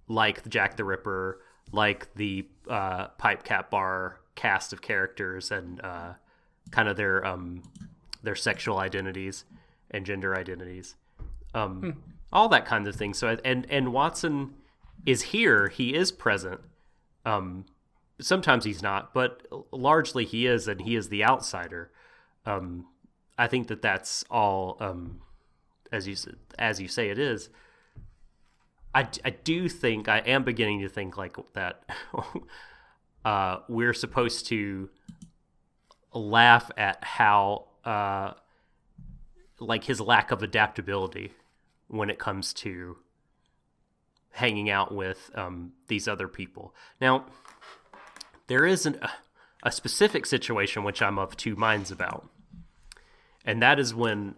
like the Jack the Ripper, like the Pipe Cap Bar cast of characters, and kind of their sexual identities and gender identities, all that kind of thing. So and Watson is here; he is present. Sometimes he's not, but largely he is, and he is the outsider. I think that's all, as you say, it is. I do think, I am beginning to think like that. We're supposed to laugh at how, like his lack of adaptability when it comes to hanging out with these other people. Now, there is a specific situation which I'm of two minds about, and that is when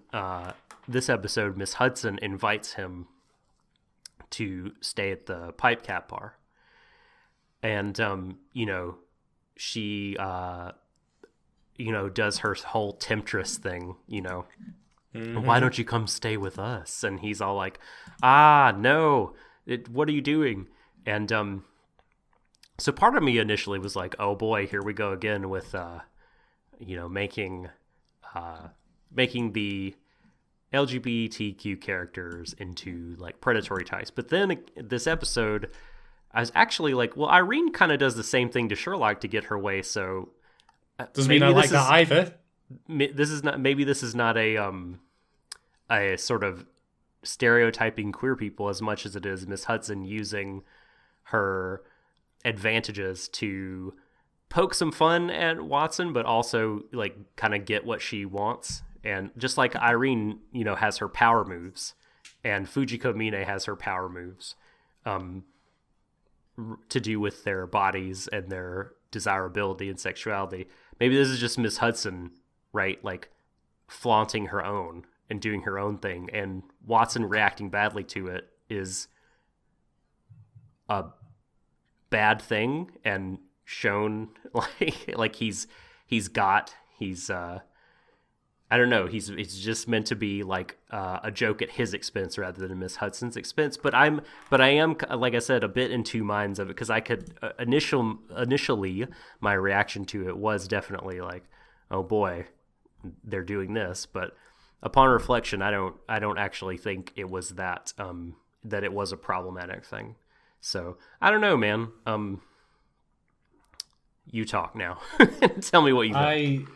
this episode, Miss Hudson invites him to stay at the Pipe Cap Bar, and she does her whole temptress thing, Mm-hmm. Why don't you come stay with us? And he's all like, no. What are you doing? And so part of me initially was like, oh boy, here we go again with making the LGBTQ characters into like predatory types. But then this episode, I was actually like, well, Irene kind of does the same thing to Sherlock to get her way. So doesn't mean I like that either. This is not a sort of stereotyping queer people as much as it is Miss Hudson using her advantages to poke some fun at Watson, but also like kind of get what she wants. And just like Irene, has her power moves, and Fujiko Mine has her power moves to do with their bodies and their desirability and sexuality. Maybe this is just Miss Hudson, right? Like flaunting her own and doing her own thing, and Watson reacting badly to it is a bad thing and shown like he's I don't know, he's just meant to be like a joke at his expense rather than Miss Hudson's expense. But I am, like I said, a bit in two minds of it, because I could initially my reaction to it was definitely like, oh boy, they're doing this. But upon reflection, I don't actually think it was that it was a problematic thing. So I don't know, man. You talk now. Tell me what you think.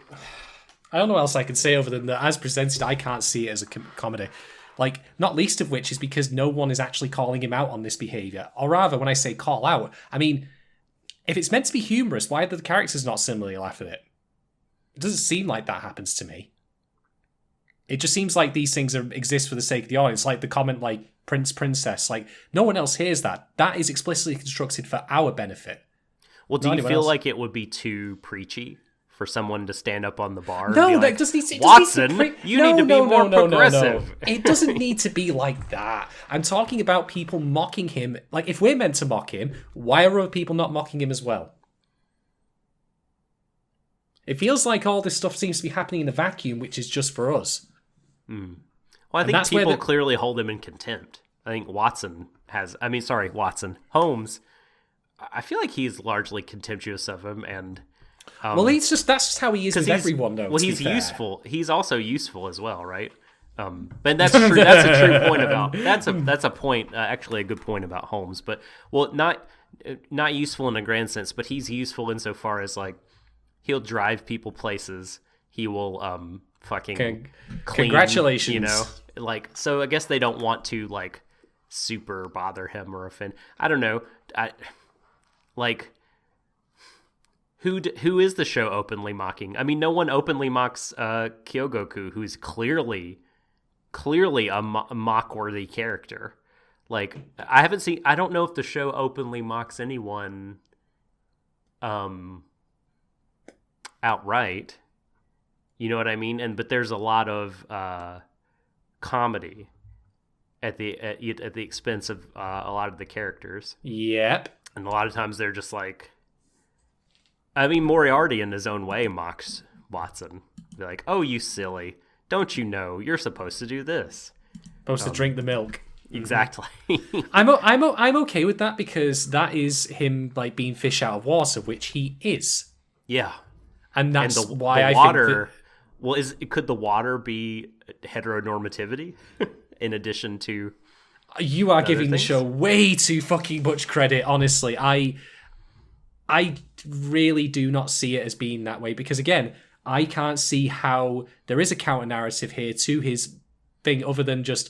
I don't know what else I can say other than that as presented, I can't see it as a comedy. Like, not least of which is because no one is actually calling him out on this behaviour. Or rather, when I say call out, I mean, if it's meant to be humorous, why are the characters not similarly laugh at it? It doesn't seem like that happens to me. It just seems like these things exist for the sake of the audience. Like the comment, like, Prince, Princess. Like, no one else hears that. That is explicitly constructed for our benefit. Well, do you feel like it would be too preachy for someone to stand up on the bar? No, and be that like, doesn't need to. Watson, you need to be more progressive. No. It doesn't need to be like that. I'm talking about people mocking him. Like, if we're meant to mock him, why are other people not mocking him as well? It feels like all this stuff seems to be happening in a vacuum, which is just for us. Well, I think people clearly hold him in contempt. I think Holmes, I feel like he's largely contemptuous of him, and well, that's just how he is with everyone, though. Well, he's useful. He's also useful as well, right? But that's true. That's a true point about that's a point. Actually, a good point about Holmes. But not useful in a grand sense, but he's useful insofar as like he'll drive people places. He will fucking clean. Congratulations. Like, so I guess they don't want to like super bother him or offend. I don't know. Who is the show openly mocking? I mean, no one openly mocks Kyogoku, who's clearly a mock-worthy character. Like, I haven't seen. I don't know if the show openly mocks anyone, outright. You know what I mean? But there's a lot of comedy at the expense of a lot of the characters. Yep. And a lot of times they're just like, I mean, Moriarty in his own way mocks Watson. They're like, "Oh, you silly! Don't you know you're supposed to do this? Supposed to drink the milk." Exactly. I'm okay with that because that is him like being fish out of water, which he is. Yeah, and that's and why the I water. think Well, could the water be heteronormativity in addition to? You are giving the show way too fucking much credit. Honestly, I really do not see it as being that way because again, I can't see how there is a counter narrative here to his thing other than just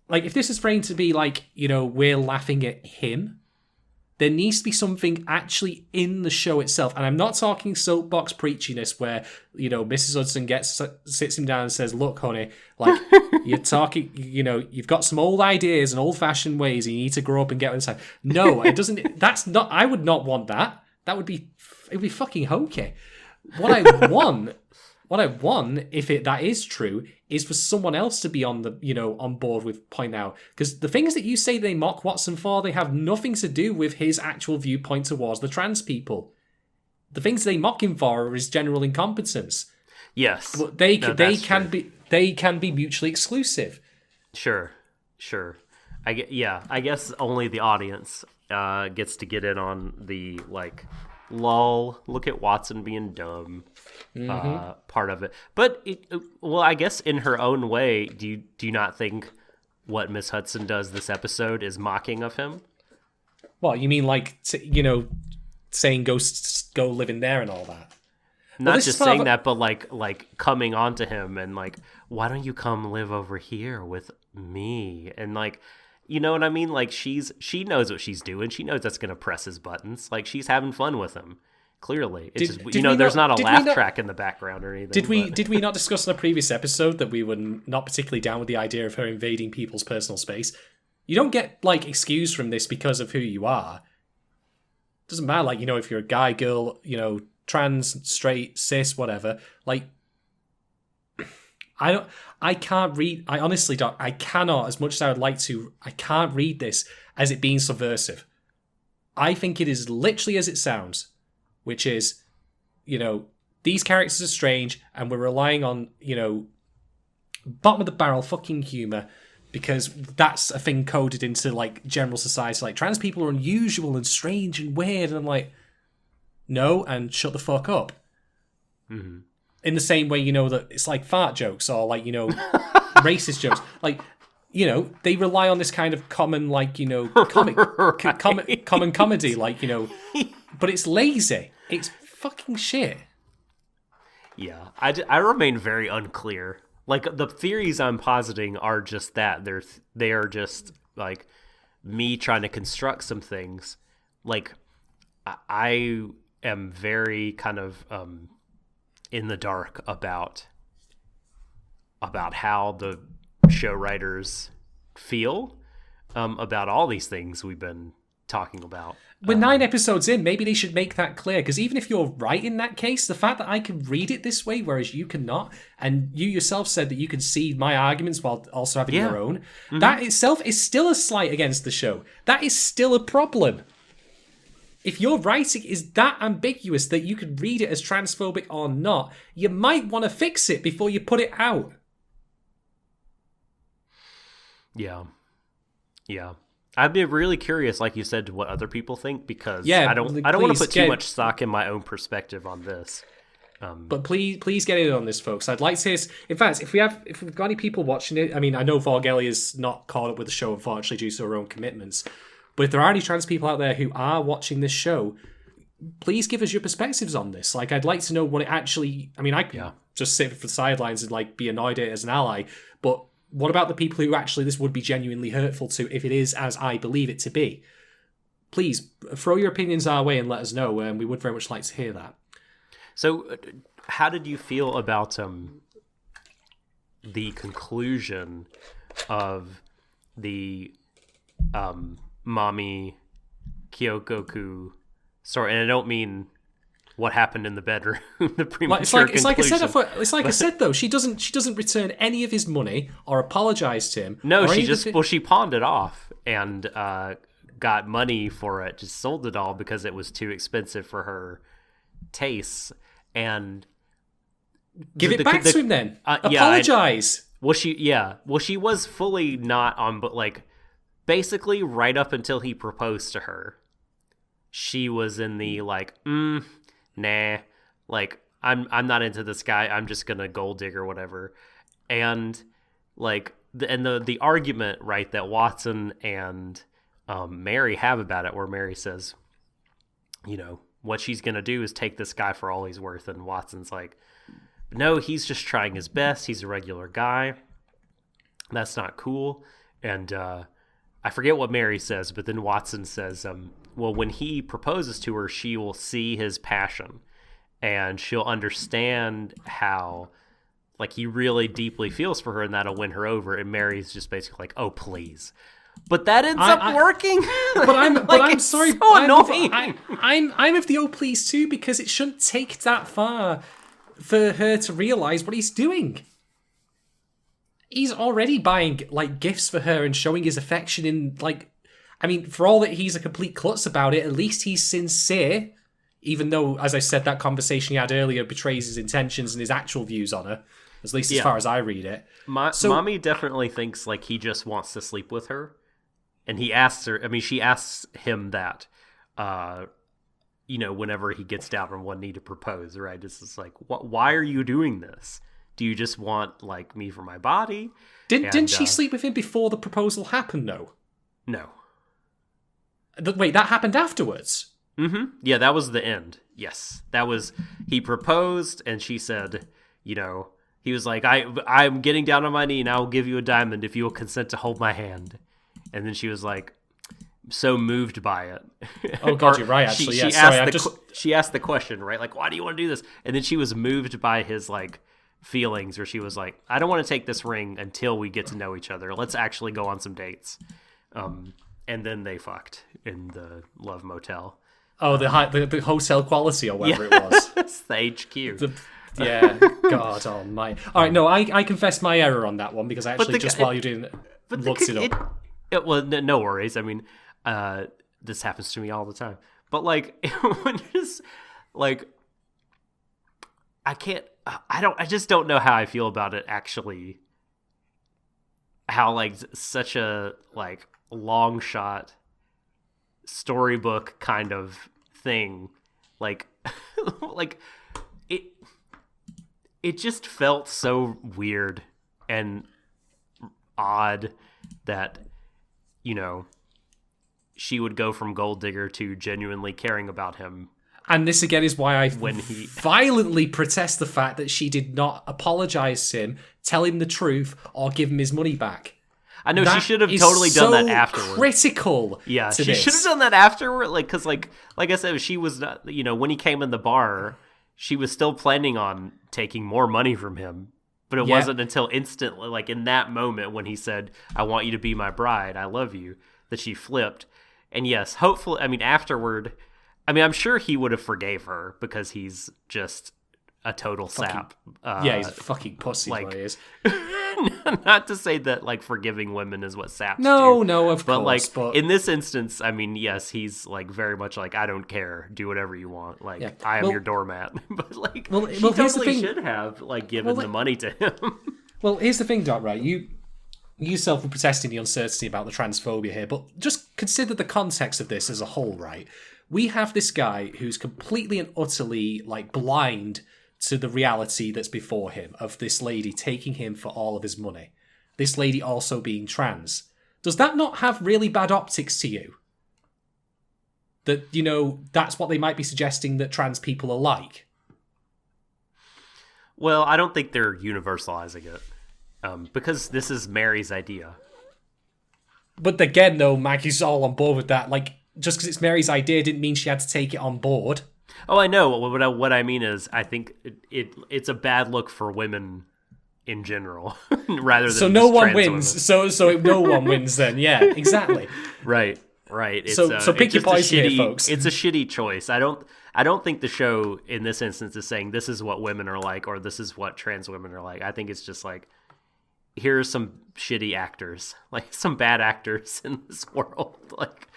like if this is framed to be like, you know, we're laughing at him, there needs to be something actually in the show itself. And I'm not talking soapbox preachiness where, you know, Mrs. Hudson sits him down and says, "Look, honey, like you're talking, you know, you've got some old ideas and old-fashioned ways and you need to grow up and get inside." No, it doesn't. That's not, I would not want that. It would be fucking hokey. What I want, if that is true, is for someone else to be on board with point out. Because the things that you say they mock Watson for, they have nothing to do with his actual viewpoint towards the trans people. The things they mock him for are his general incompetence. Yes, but they can be mutually exclusive. Sure. I guess only the audience gets to get in on the like, lol, look at Watson being dumb part of it. But I guess in her own way, do you not think what Miss Hudson does this episode is mocking of him? Well, you mean like saying go live in there and all that? Not just saying that, but like coming onto him and like, "Why don't you come live over here with me?" And like, you know what I mean? Like she knows what she's doing. She knows that's gonna press his buttons. Like she's having fun with him. Clearly, it's there's not a laugh track in the background or anything. Did we not discuss in a previous episode that we were not particularly down with the idea of her invading people's personal space? You don't get like excused from this because of who you are. Doesn't matter, like, you know, if you're a guy, girl, you know, trans, straight, cis, whatever. Like, I can't read. I honestly don't. I cannot, as much as I would like to. I can't read this as it being subversive. I think it is literally as it sounds, which is, you know, these characters are strange, and we're relying on, you know, bottom of the barrel fucking humor. Because that's a thing coded into, like, general society. Like, trans people are unusual and strange and weird. And I'm like, no, and shut the fuck up. Mm-hmm. In the same way, you know, that it's like fart jokes or, like, you know, racist jokes. Like, you know, they rely on this kind of common, like, you know, common comedy. Like, you know, but it's lazy. It's fucking shit. Yeah, I remain very unclear. Like, the theories I'm positing are just that. They are just, like, me trying to construct some things. Like, I am very kind of in the dark about how the show writers feel about all these things we've been talking about. We're 9 episodes in. Maybe they should make that clear. Because even if you're right in that case, the fact that I can read it this way, whereas you cannot, and you yourself said that you can see my arguments while also having your own, mm-hmm. That itself is still a slight against the show. That is still a problem. If your writing is that ambiguous that you can read it as transphobic or not, you might want to fix it before you put it out. Yeah. I'd be really curious, like you said, to what other people think, because I don't want to put too much stock in my own perspective on this. But please get in on this, folks. I'd like to hear. In fact, if we've got any people watching it, I mean, I know Vorgelli is not caught up with the show, unfortunately, due to her own commitments. But if there are any trans people out there who are watching this show, please give us your perspectives on this. Like, I'd like to know what it actually. I mean, I can just sit for the sidelines and like be annoyed at it as an ally, but what about the people who actually this would be genuinely hurtful to if it is as I believe it to be? Please throw your opinions our way and let us know. We would very much like to hear that. So, how did you feel about the conclusion of the Mommy Kyogoku story, and I don't mean what happened in the bedroom. The premature it's like I said. conclusion. It's like I said though. She doesn't return any of his money or apologize to him. No, she pawned it off and got money for it. Just sold it all because it was too expensive for her tastes. And give it back to him then. Apologize. She was fully not on, but like basically right up until he proposed to her, she was in the like, nah, like I'm not into this guy. I'm just gonna gold dig or whatever. And like the argument, right, that Watson and Mary have about it, where Mary says, you know, what she's gonna do is take this guy for all he's worth, and Watson's like, no, he's just trying his best. He's a regular guy. That's not cool. And I forget what Mary says, but then Watson says, well, when he proposes to her, she will see his passion and she'll understand how like he really deeply feels for her, and that'll win her over. And Mary's just basically like, oh, please. But that ends up working. But I'm sorry. So annoying. I'm of the oh please too, because it shouldn't take that far for her to realize what he's doing. He's already buying like gifts for her and showing his affection in like, I mean, for all that he's a complete klutz about it, at least he's sincere. Even though, as I said, that conversation he had earlier betrays his intentions and his actual views on her, at least as far as I read it. Mommy definitely thinks like he just wants to sleep with her, and he asks her. I mean, she asks him that. You know, whenever he gets down on one knee to propose, right? It's just like, why are you doing this? Do you just want, like, me for my body? Didn't she sleep with him before the proposal happened, though? No. Wait, that happened afterwards? Mm-hmm. Yeah, that was the end. Yes. That was, he proposed, and she said, you know, he was like, I'm getting down on my knee, and I will give you a diamond if you will consent to hold my hand. And then she was like, so moved by it. Oh God, you're right. Actually, she asked the question, right? Like, why do you want to do this? And then she was moved by his like feelings, where she was like, I don't want to take this ring until we get to know each other. Let's actually go on some dates. And then they fucked in the Love Motel. Oh, the hotel quality or whatever it was. The HQ. Yeah. God almighty. All right, no, I confess my error on that one, because I actually while you're doing it, looked it up. Well, no worries. I mean, this happens to me all the time. But like, when just like, I just don't know how I feel about it actually. How like such a like long shot storybook kind of thing, like, like it just felt so weird and odd that, you know, she would go from gold digger to genuinely caring about him. And this again is why I violently protest the fact that she did not apologize to him, tell him the truth, or give him his money back. I know she should have totally done that afterward. Critical. Yeah, she should have done that afterward. Like, because like I said, she was not. You know, when he came in the bar, she was still planning on taking more money from him. But it wasn't until instantly, like in that moment when he said, "I want you to be my bride. I love you," that she flipped. And yes, hopefully, I mean, afterward, I mean, I'm sure he would have forgave her, because he's just a total sap. He's a fucking pussy. Like, what he is. Not to say that like forgiving women is what saps do. No, of but course. But in this instance, I mean, yes, he's like very much like, I don't care, do whatever you want. Like, I am your doormat. But like, she totally should have like given the money to him. Well, here's the thing, Doc. Right, you yourself were protesting the uncertainty about the transphobia here, but just consider the context of this as a whole. Right, we have this guy who's completely and utterly like blind to the reality that's before him, of this lady taking him for all of his money. This lady also being trans. Does that not have really bad optics to you? That, you know, that's what they might be suggesting that trans people are like? Well, I don't think they're universalizing it. Because this is Mary's idea. But again, though, Maggie's all on board with that. Like, just because it's Mary's idea didn't mean she had to take it on board. Oh, I know. What I mean is, I think it's a bad look for women in general, rather than so no just one trans wins. women. So no one wins then. Yeah, exactly. Right. It's, So pick it's your just a poison here, shitty, folks. It's a shitty choice. I don't think the show in this instance is saying this is what women are like or this is what trans women are like. I think it's just like, here's some shitty actors, like some bad actors in this world. Like,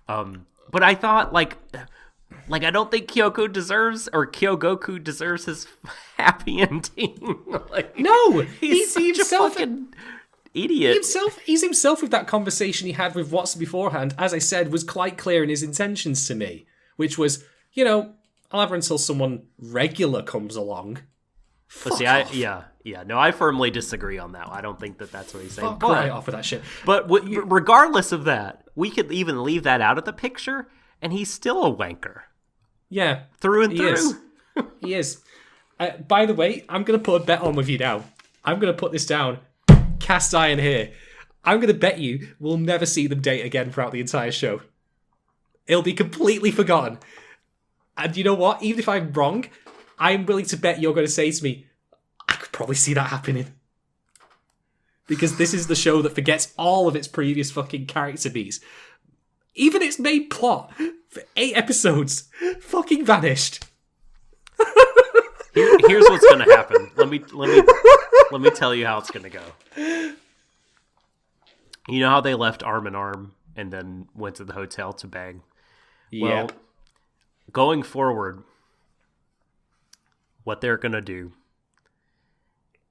but I thought like I don't think Kyogoku deserves his happy ending. Like, No, he's such himself. a fucking idiot. He's himself with that conversation he had with Watson beforehand, as I said, was quite clear in his intentions to me, which was, I'll have her until someone regular comes along. But see, no, I firmly disagree on that. I don't think that that's what he's saying. Fuck right off with that shit. But regardless of that, we could even leave that out of the picture, and he's still a wanker. Yeah. Through and through. He is. By the way, I'm going to put a bet on with you now. I'm going to put this down. Cast iron here. I'm going to bet you we'll never see them date again throughout the entire show. It'll be completely forgotten. And you know what? Even if I'm wrong, I'm willing to bet you're going to say to me, I could probably see that happening. Because this is the show that forgets all of its previous fucking character beats. Even its main plot, for 8 episodes, fucking vanished. Here's what's going to happen. Let me tell you how it's going to go. You know how they left arm in arm and then went to the hotel to bang? Yeah. Well, going forward, what they're going to do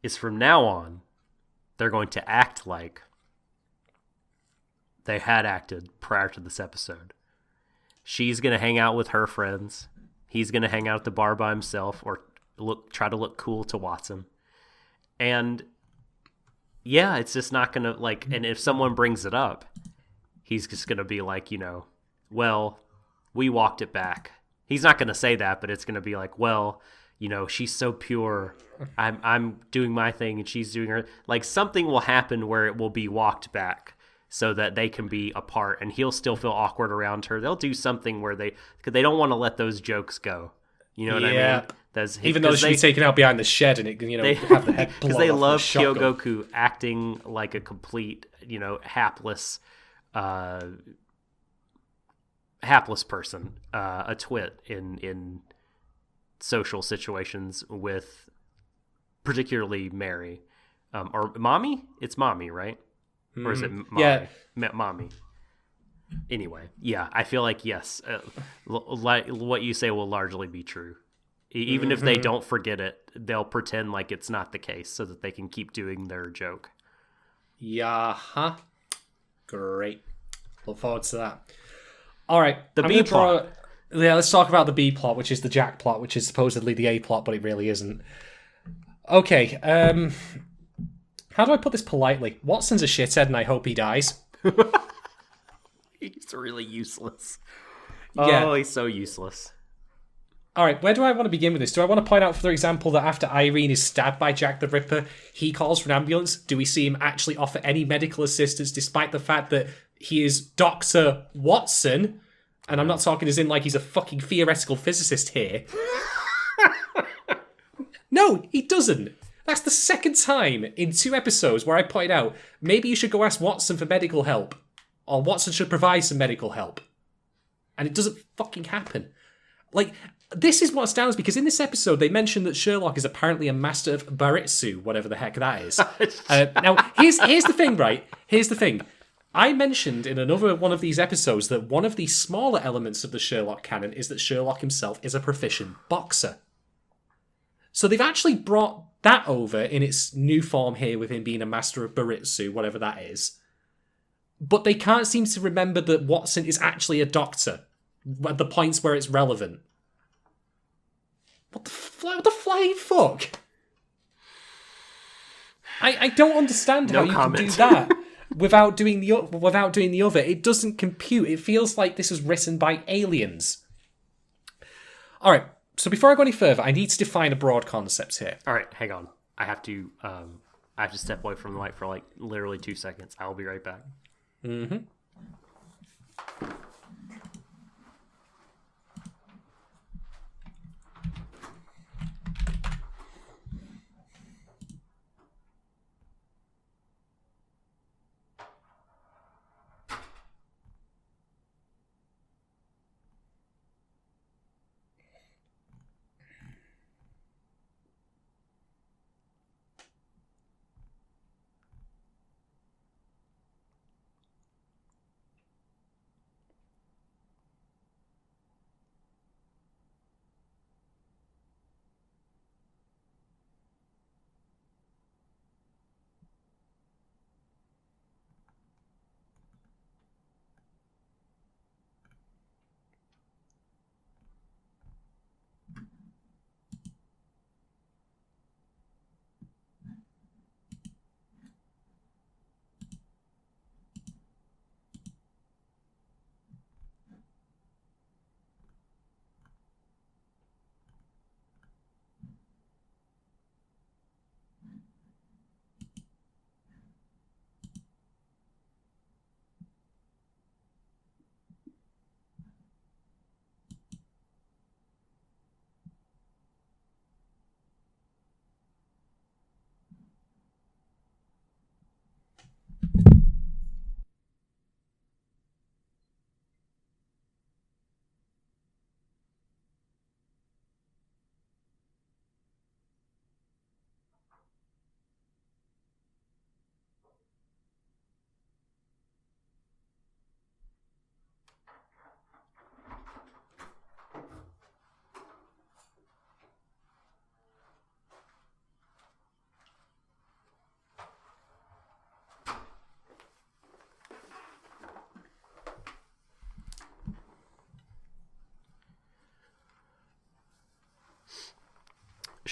is from now on, they're going to act like they had acted prior to this episode. She's going to hang out with her friends. He's going to hang out at the bar by himself or try to look cool to Watson. And yeah, it's just not going to like, and if someone brings it up, he's just going to be like, well, we walked it back. He's not going to say that, but it's going to be like, well, she's so pure. I'm doing my thing and she's doing her. Like something will happen where it will be walked back so that they can be apart and he'll still feel awkward around her. They'll do something where because they don't want to let those jokes go. You know what I mean? Even though she'd be taken out behind the shed and it, have the head blown because they off love with a shotgun. Kyogoku acting like a complete, hapless person, a twit in social situations with particularly Mary or Mommy. It's Mommy, right? Or is it Mommy? Yeah, Mommy. Anyway, yeah, I feel like yes, like what you say will largely be true. Even if they don't forget it, they'll pretend like it's not the case so that they can keep doing their joke. Yeah, huh? Great. Look forward to that. All right, the B plot. Yeah, let's talk about the B plot, which is the Jack plot, which is supposedly the A plot, but it really isn't. Okay, how do I put this politely? Watson's a shithead, and I hope he dies. He's really useless. Yeah. Oh, he's so useless. All right, where do I want to begin with this? Do I want to point out, for example, that after Irene is stabbed by Jack the Ripper, he calls for an ambulance? Do we see him actually offer any medical assistance, despite the fact that he is Dr. Watson? And I'm not talking as in like he's a fucking theoretical physicist here. No, he doesn't. That's the second time in 2 episodes where I point out, maybe you should go ask Watson for medical help. Or Watson should provide some medical help. And it doesn't fucking happen. Like, this is what astounds me, because in this episode they mention that Sherlock is apparently a master of baritsu, whatever the heck that is. Now, here's the thing, right? Here's the thing. I mentioned in another one of these episodes that one of the smaller elements of the Sherlock canon is that Sherlock himself is a proficient boxer. So they've actually brought that over in its new form here with him being a master of baritsu, whatever that is. But they can't seem to remember that Watson is actually a doctor at the points where it's relevant. What the flying fuck? I don't understand how you can do that without doing the other. It doesn't compute. It feels like this was written by aliens. All right. So before I go any further, I need to define a broad concept here. All right, hang on. I have to step away from the mic for like literally 2 seconds. I will be right back. Mm-hmm.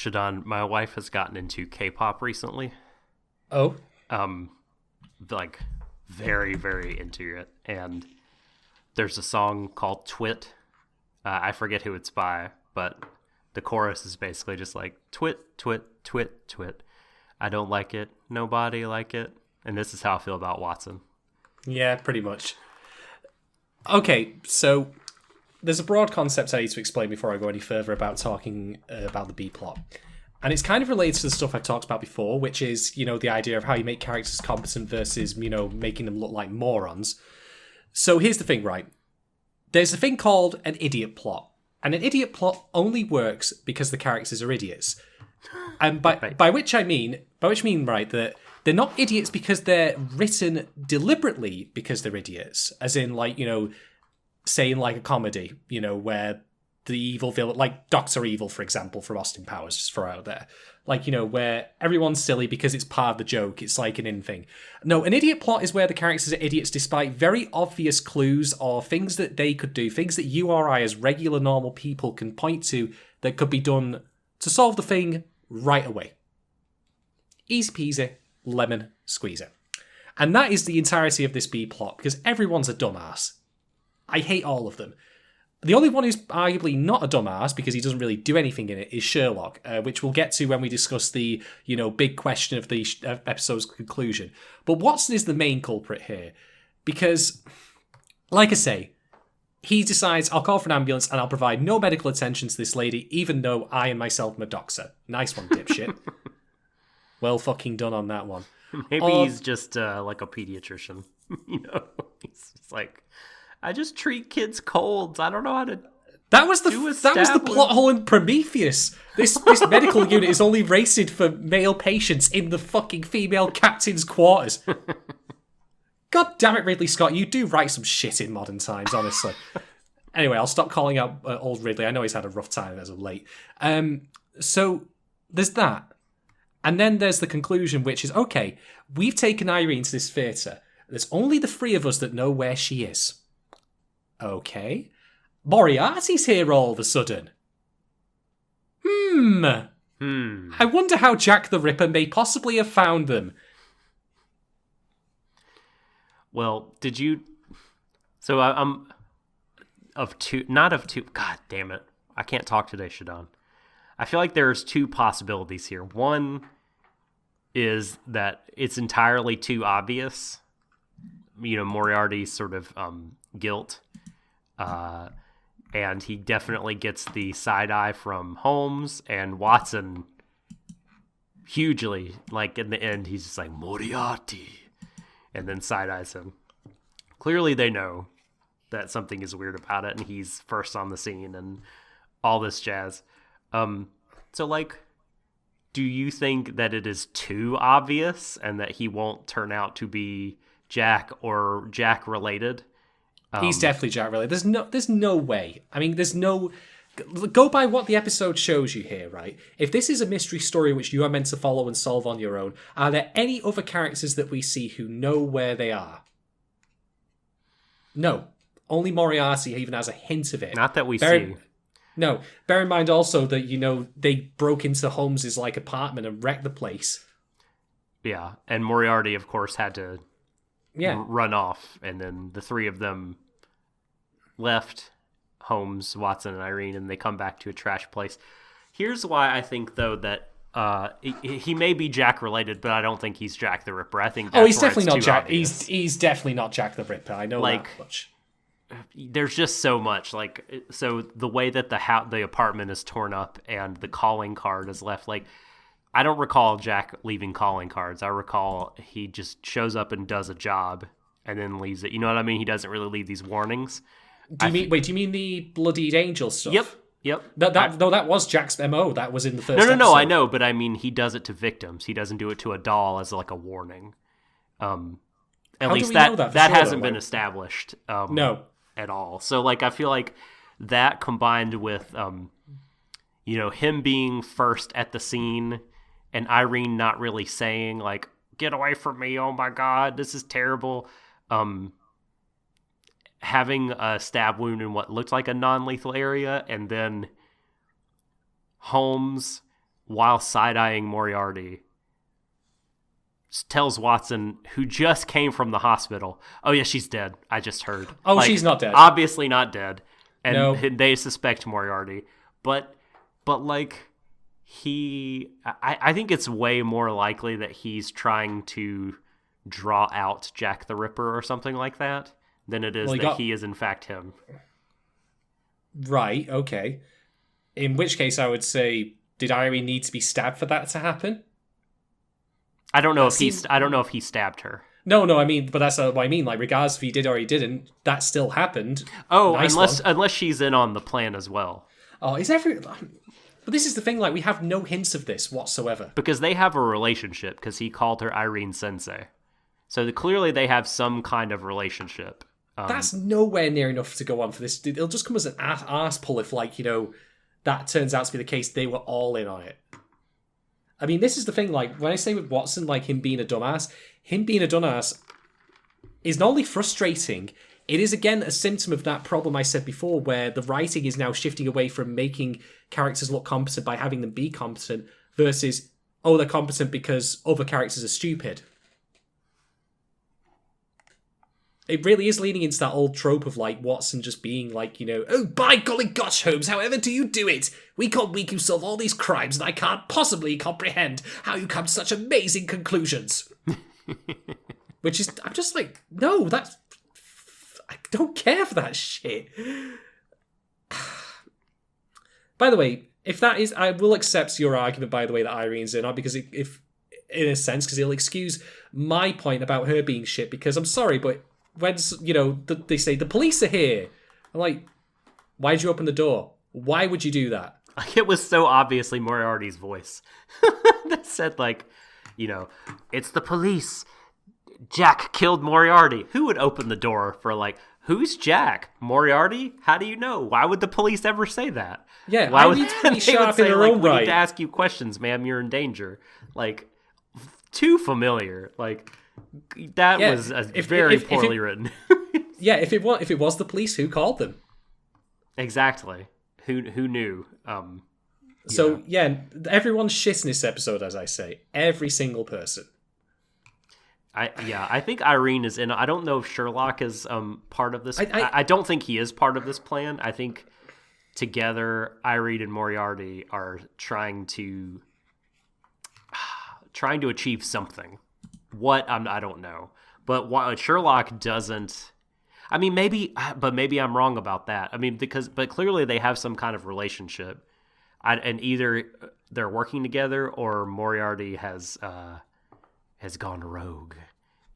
Shadon, my wife has gotten into K-pop recently. Oh? Like, very, very into it. And there's a song called Twit. I forget who it's by, but the chorus is basically just like, twit, twit, twit, twit. I don't like it. Nobody like it. And this is how I feel about Watson. Yeah, pretty much. Okay, so there's a broad concept I need to explain before I go any further about talking about the B-plot. And it's kind of related to the stuff I've talked about before, which is, the idea of how you make characters competent versus, making them look like morons. So here's the thing, right? There's a thing called an idiot plot. And an idiot plot only works because the characters are idiots. And by which I mean, right, that they're not idiots because they're written deliberately because they're idiots. As in, like, say in like a comedy, where the evil villain, like Dr. Evil, for example, from Austin Powers, just throw out there. Like, where everyone's silly because it's part of the joke. It's like an in thing. No, an idiot plot is where the characters are idiots despite very obvious clues or things that they could do, things that you or I as regular normal people can point to that could be done to solve the thing right away. Easy peasy, lemon squeezer. And that is the entirety of this B plot, because everyone's a dumbass. I hate all of them. The only one who's arguably not a dumbass, because he doesn't really do anything in it, is Sherlock, which we'll get to when we discuss the, big question of the episode's conclusion. But Watson is the main culprit here, because, like I say, he decides, I'll call for an ambulance and I'll provide no medical attention to this lady, even though I am myself am a doctor. Nice one, dipshit. Well fucking done on that one. Maybe he's just like a pediatrician. He's just like, I just treat kids' colds. I don't know how to. That was the plot hole in Prometheus. This medical unit is only rated for male patients in the fucking female captain's quarters. God damn it, Ridley Scott! You do write some shit in modern times, honestly. Anyway, I'll stop calling out old Ridley. I know he's had a rough time as of late. So there's that, and then there's the conclusion, which is okay. We've taken Irene to this theatre. There's only the three of us that know where she is. Okay. Moriarty's here all of a sudden. I wonder how Jack the Ripper may possibly have found them. Well, did you... So I'm... Not of two... God damn it. I can't talk today, Shadon. I feel like there's two possibilities here. One is that it's entirely too obvious. Moriarty's sort of guilt. And he definitely gets the side eye from Holmes, and Watson hugely, like in the end, he's just like, Moriarty, and then side eyes him. Clearly they know that something is weird about it, and he's first on the scene and all this jazz. So like, do you think that it is too obvious and that he won't turn out to be Jack or Jack related? He's definitely Jack related. There's no way. I mean, there's no... Go by what the episode shows you here, right? If this is a mystery story which you are meant to follow and solve on your own, are there any other characters that we see who know where they are? No. Only Moriarty even has a hint of it. Not that we see. No. Bear in mind also that, they broke into Holmes's apartment and wrecked the place. Yeah, and Moriarty, of course, had to... run off, and then the three of them left, Holmes, Watson, and Irene, and they come back to a trash place. Here's why I think, though, that he may be Jack related, but I don't think he's Jack the Ripper. I think he's definitely not Jack. He's definitely not Jack the Ripper. I know that much. There's just so much. So the way that the apartment is torn up and the calling card is left, I don't recall Jack leaving calling cards. I recall he just shows up and does a job and then leaves it. You know what I mean? He doesn't really leave these warnings. Do you mean the Bloodied Angel stuff? Yep. That was Jack's MO. That was in the first No, episode. I know, but I mean, he does it to victims. He doesn't do it to a doll as like a warning. At least that hasn't been established. No. At all. So like, I feel like that combined with, him being first at the scene and Irene not really saying like, get away from me. Oh my God, this is terrible. Having a stab wound in what looked like a non-lethal area, and then Holmes, while side-eyeing Moriarty, tells Watson, who just came from the hospital, oh yeah, she's dead. I just heard. Oh, she's not dead. Obviously not dead. And no. They suspect Moriarty. But like, I think it's way more likely that he's trying to draw out Jack the Ripper or something like that than it is he is in fact him. Right, okay. In which case I would say, did Irene need to be stabbed for that to happen? I don't know if he stabbed her. No, I mean, but that's what I mean. Like, regardless if he did or he didn't, that still happened. Oh, unless she's in on the plan as well. Oh, but this is the thing, like, we have no hints of this whatsoever. Because they have a relationship, because he called her Irene Sensei. So clearly they have some kind of relationship. That's nowhere near enough to go on for this. It'll just come as an arse pull if, like, that turns out to be the case. They were all in on it. I mean, this is the thing, like, when I say with Watson, like, him being a dumbass is not only frustrating, it is, again, a symptom of that problem I said before, where the writing is now shifting away from making characters look competent by having them be competent versus, oh, they're competent because other characters are stupid. It really is leaning into that old trope of, like, Watson just being like, oh, by golly gosh, Holmes, however do you do it? We can't make you solve all these crimes, and I can't possibly comprehend how you come to such amazing conclusions. Which is, I'm just like, no, I don't care for that shit. By the way, if that is, I will accept your argument, by the way, that Irene's in on, because if in a sense, because it'll excuse my point about her being shit, because I'm sorry, but when, they say, the police are here. I'm like, why did you open the door? Why would you do that? It was so obviously Moriarty's voice that said, like, it's the police. Jack killed Moriarty. Who would open the door for, like, who's Jack? Moriarty? How do you know? Why would the police ever say that? Yeah, why would need to be sharp in their own right. We right. need to ask you questions, ma'am. You're in danger. Like, too familiar. Like, that was very poorly written. Yeah, if it was the police, who called them? Exactly. Who knew? So everyone's shit in this episode, as I say. Every single person. I think Irene is in. I don't know if Sherlock is part of this. I don't think he is part of this plan. I think together Irene and Moriarty are trying to achieve something. What I don't know. But what Sherlock doesn't. I mean, maybe I'm wrong about that. I mean, but clearly they have some kind of relationship, and either they're working together or Moriarty has gone rogue,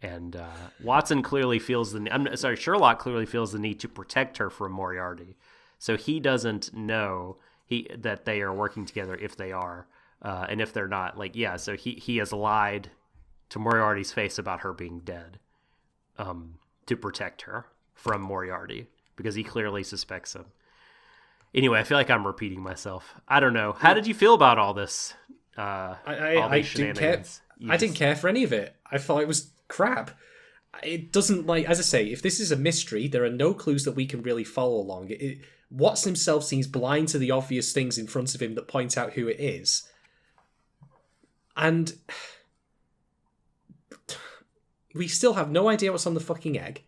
and Sherlock clearly feels the need to protect her from Moriarty, so he doesn't know that they are working together if they are, and if they're not, so he has lied to Moriarty's face about her being dead, to protect her from Moriarty, because he clearly suspects him. Anyway, I feel like I'm repeating myself. I don't know. How did you feel about all this? I didn't care. I didn't care for any of it. I thought it was crap. It doesn't, as I say, if this is a mystery, there are no clues that we can really follow along. Watson himself seems blind to the obvious things in front of him that point out who it is. And we still have no idea what's on the fucking egg.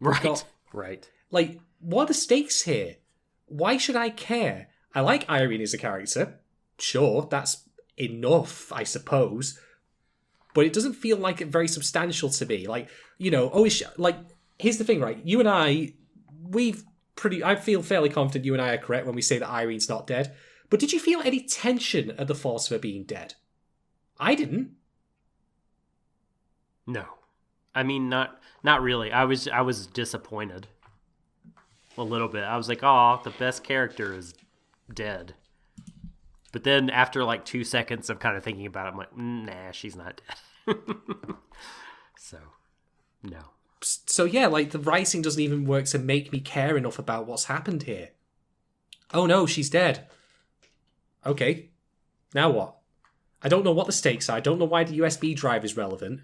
Right. Like, what are the stakes here? Why should I care? I like Irene as a character. Sure, that's enough, I suppose. But it doesn't feel like it very substantial to me. Like, here's the thing, right? You and I feel fairly confident you and I are correct when we say that Irene's not dead. But did you feel any tension at the thought of her being dead? I didn't. No. I mean, not really. I was disappointed. A little bit. I was like, oh, the best character is dead. But then after like 2 seconds of kind of thinking about it, I'm like, nah, she's not dead. So, no. So yeah, like the writing doesn't even work to make me care enough about what's happened here. Oh no, she's dead. Okay, now what? I don't know what the stakes are. I don't know why the USB drive is relevant.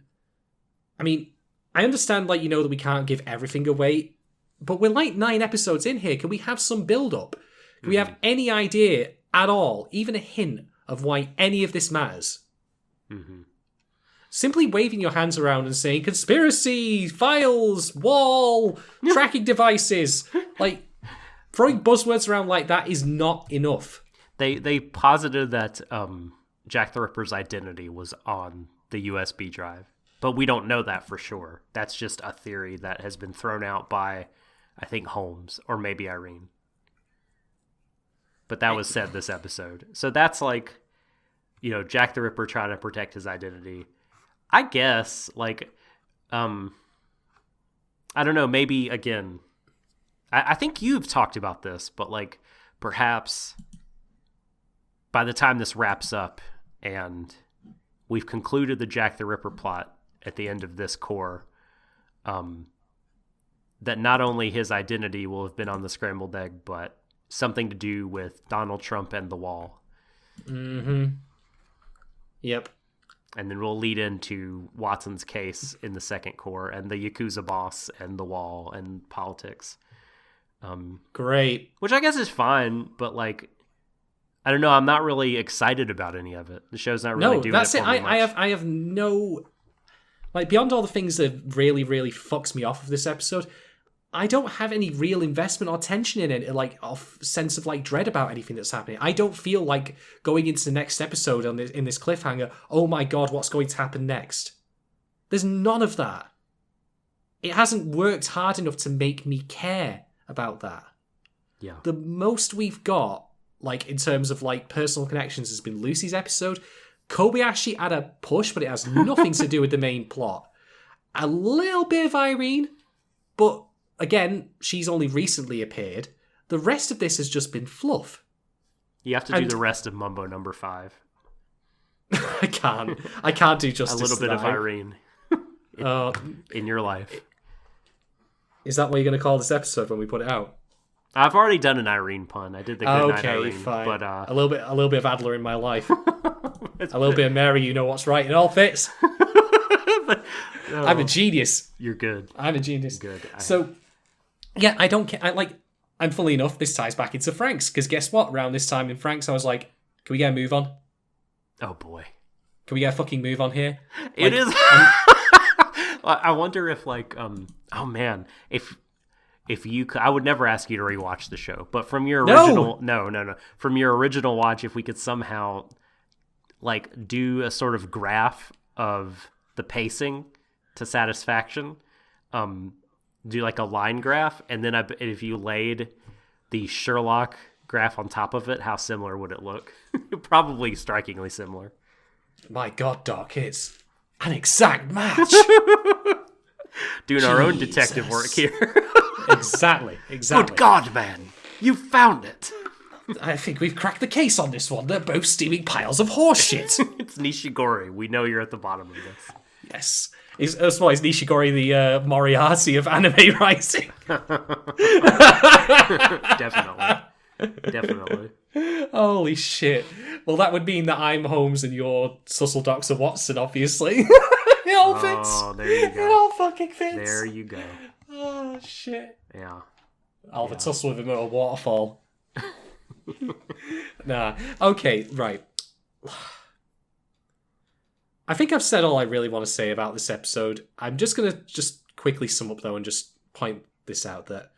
I mean, I understand, like, you know, that we can't give everything away, but we're like 9 episodes in here. Can we have some build-up? Can we have any idea at all, even a hint of why any of this matters? Mm-hmm. Simply waving your hands around and saying, conspiracy, files, wall, tracking devices, like, throwing buzzwords around like that is not enough. They posited that Jack the Ripper's identity was on the USB drive, but we don't know that for sure. That's just a theory that has been thrown out by, I think, Holmes or maybe Irene. But that was said this episode. So that's like, you know, Jack the Ripper trying to protect his identity. I guess, like, I don't know, maybe, again, I think you've talked about this, but, like, perhaps by the time this wraps up and we've concluded the Jack the Ripper plot at the end of this core, that not only his identity will have been on the scrambled egg, but something to do with Donald Trump and the wall. Mm-hmm. Yep. And then we'll lead into Watson's case in the second core and the Yakuza boss and the wall and politics. Great. Which I guess is fine, but, like, I don't know. I'm not really excited about any of it. The show's not really doing that's it for me much. I have no, like, beyond all the things that really, really fucks me off of this episode, I don't have any real investment or tension in it, like, of sense of, like, dread about anything that's happening. I don't feel like going into the next episode in this cliffhanger, oh my god, what's going to happen next? There's none of that. It hasn't worked hard enough to make me care about that. Yeah. The most we've got, like, in terms of, like, personal connections has been Lucy's episode. Kobayashi had a push, but it has nothing to do with the main plot. A little bit of Irene, but again, she's only recently appeared. The rest of this has just been fluff. You have to do the rest of Mumbo number 5. I can't do justice a little to bit that. of Irene in your life. Is that what you're going to call this episode when we put it out? I've already done an Irene pun. I did the good night Irene. Fine. But a little bit of Adler in my life. A little bit of Mary, you know what's right. It all fits. No, I'm a genius. You're good. I'm a genius. Good. So, yeah, I don't care. And funnily enough, this ties back into Frank's, because guess what? Around this time in Frank's, I was like, can we get a move on? Oh, boy. Can we get a fucking move on here? It is. I wonder if, like, oh man, if you could, I would never ask you to rewatch the show, but from your original, no, from your original watch, if we could somehow, like, do a sort of graph of the pacing to satisfaction, do like a line graph, and then if you laid the Sherlock graph on top of it, how similar would it look? Probably strikingly similar. My God, Doc, it's an exact match. Doing our own detective work here. Exactly. Good God, man. You found it. I think we've cracked the case on this one. They're both steaming piles of horse shit. It's Nishigori. We know you're at the bottom of this. Yes. Is Nishigori the Moriarty of anime writing? Definitely. Holy shit. Well, that would mean that I'm Holmes and you're Cecil Dr. Watson, obviously. It all fits. Oh, there you go. It all fucking fits. There you go. Oh, shit. Yeah. I'll have a tussle with him at a waterfall. Nah. Okay, right. I think I've said all I really want to say about this episode. I'm just going to quickly sum up, though, and just point this out, that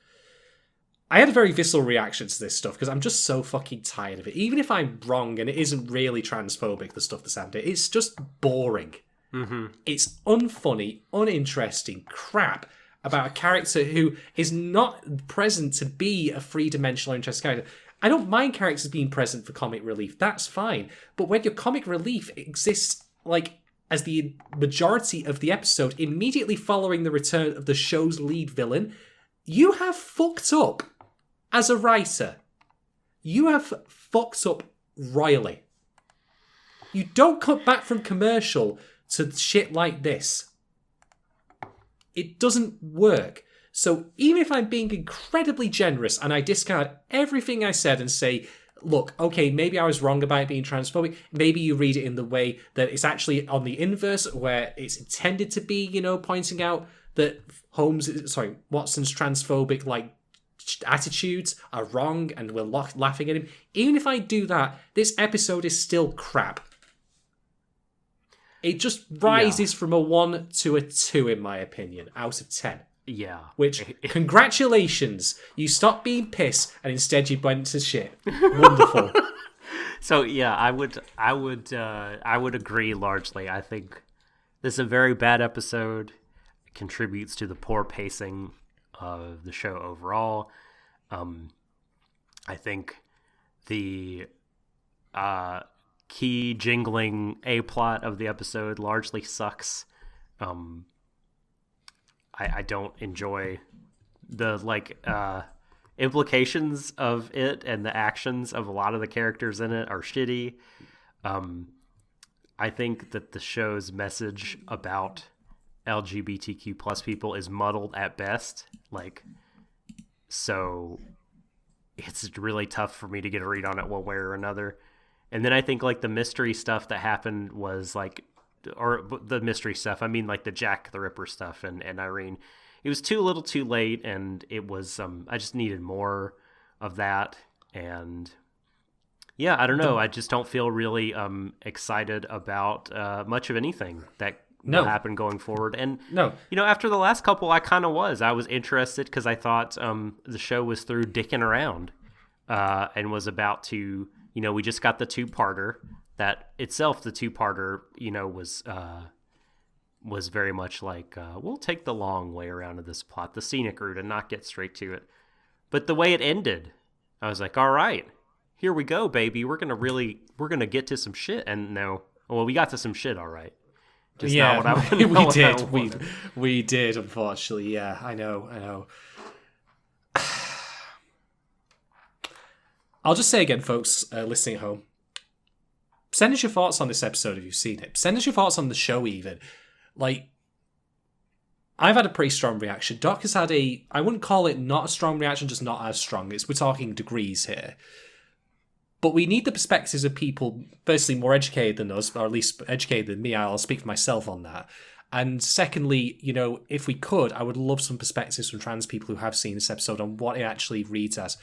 I had a very visceral reaction to this stuff because I'm just so fucking tired of it. Even if I'm wrong and it isn't really transphobic, the stuff that's happening, it's just boring. Mm-hmm. It's unfunny, uninteresting crap about a character who is not present to be a three-dimensional, interesting character. I don't mind characters being present for comic relief. That's fine. But when your comic relief exists, like, as the majority of the episode, immediately following the return of the show's lead villain, you have fucked up as a writer. You have fucked up royally. You don't cut back from commercial to shit like this. It doesn't work. So even if I'm being incredibly generous and I discard everything I said and say, look, okay, maybe I was wrong about it being transphobic. Maybe you read it in the way that it's actually on the inverse, where it's intended to be, you know, pointing out that Watson's transphobic, like, attitudes are wrong and we're laughing at him. Even if I do that, this episode is still crap. It just rises from a 1 to a 2, in my opinion, out of 10. Yeah. Which, congratulations, you stopped being pissed and instead you went to shit. Wonderful. So yeah, I would agree largely. I think this is a very bad episode. It contributes to the poor pacing of the show overall. I think the key jingling A-plot of the episode largely sucks. I don't enjoy the implications of it, and the actions of a lot of the characters in it are shitty. I think that the show's message about LGBTQ plus people is muddled at best. So it's really tough for me to get a read on it one way or another. And then I think the mystery stuff that happened was or the mystery stuff, I mean the Jack the Ripper stuff and Irene, it was too little too late, and it was I just needed more of that. And yeah, I don't know, I just don't feel really excited about much of anything that will happen going forward. And after the last couple, I was interested because I thought the show was through dicking around and was about to, we just got the 2-parter. That itself, the 2-parter, was very much we'll take the long way around to this plot, the scenic route, and not get straight to it. But the way it ended, I was like, all right, here we go, baby. We're gonna get to some shit. And no, well, we got to some shit, all right. Just not what we did, unfortunately. Yeah, I know. I'll just say again, folks, listening at home, send us your thoughts on this episode if you've seen it. Send us your thoughts on the show even. I've had a pretty strong reaction. Doc has had I wouldn't call it not a strong reaction, just not as strong. We're talking degrees here. But we need the perspectives of people, firstly, more educated than us, or at least educated than me. I'll speak for myself on that. And secondly, if we could, I would love some perspectives from trans people who have seen this episode on what it actually reads as.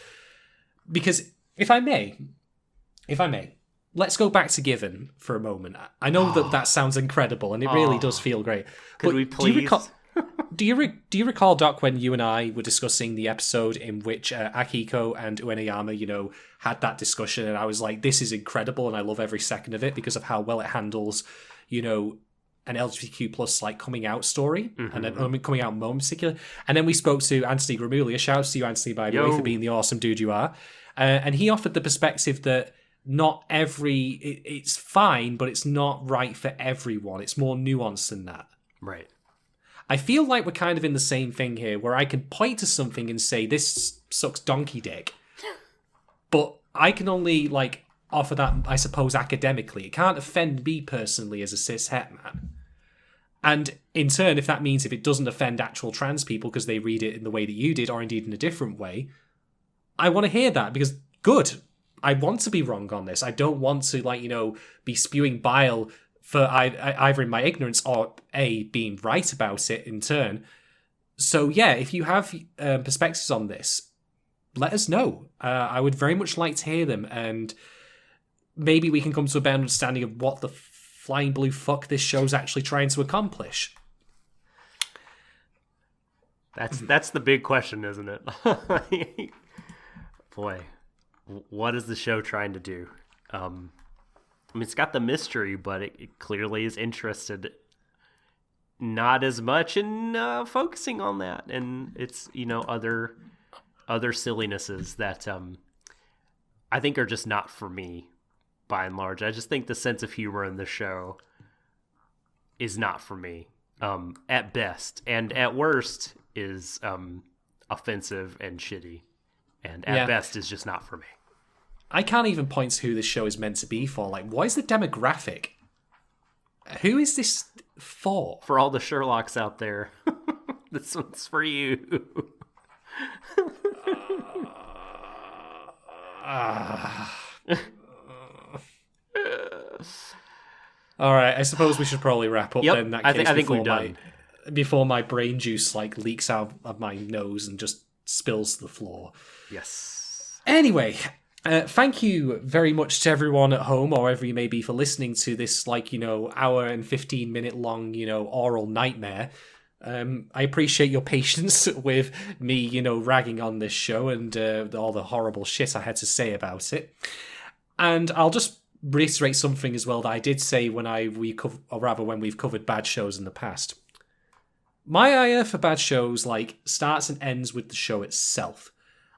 Because, if I may, let's go back to Given for a moment. I know that sounds incredible, and it really does feel great. Could we please? Do you recall, Doc, when you and I were discussing the episode in which Akiko and Ueneyama, had that discussion, and I was like, this is incredible, and I love every second of it because of how well it handles, an LGBTQ plus coming out story, and then coming out moment in particular. And then we spoke to Anthony Gramuglia. Shout out to you, Anthony, by the way, for being the awesome dude you are. And he offered the perspective that not it's fine, but it's not right for everyone. It's more nuanced than that. Right. I feel like we're kind of in the same thing here, where I can point to something and say, this sucks donkey dick. But I can only, offer that, I suppose, academically. It can't offend me personally as a cis het man. And in turn, if it doesn't offend actual trans people because they read it in the way that you did, or indeed in a different way, I want to hear that, because good. I want to be wrong on this. I don't want to, be spewing bile for either in my ignorance or being right about it in turn. So yeah, if you have perspectives on this, let us know. I would very much like to hear them, and maybe we can come to a better understanding of what the flying blue fuck this show's actually trying to accomplish. That's the big question, isn't it? Boy, what is the show trying to do? It's got the mystery, but it clearly is interested not as much in focusing on that, and it's other sillinesses that I think are just not for me, by and large. I just think the sense of humor in the show is not for me, at best. And at worst is offensive and shitty. And at best is just not for me. I can't even point to who this show is meant to be for. Like, what is the demographic? Who is this for? For all the Sherlocks out there, this one's for you. All right, I suppose we should probably wrap up then. In that case, I think we've done. Before my brain juice like leaks out of my nose and just spills to the floor. Yes. Anyway, thank you very much to everyone at home, or wherever you may be, for listening to this, hour and 15-minute long, oral nightmare. I appreciate your patience with me, ragging on this show and all the horrible shit I had to say about it. And I'll just reiterate something as well that I did say when we've covered bad shows in the past. My ire for bad shows starts and ends with the show itself.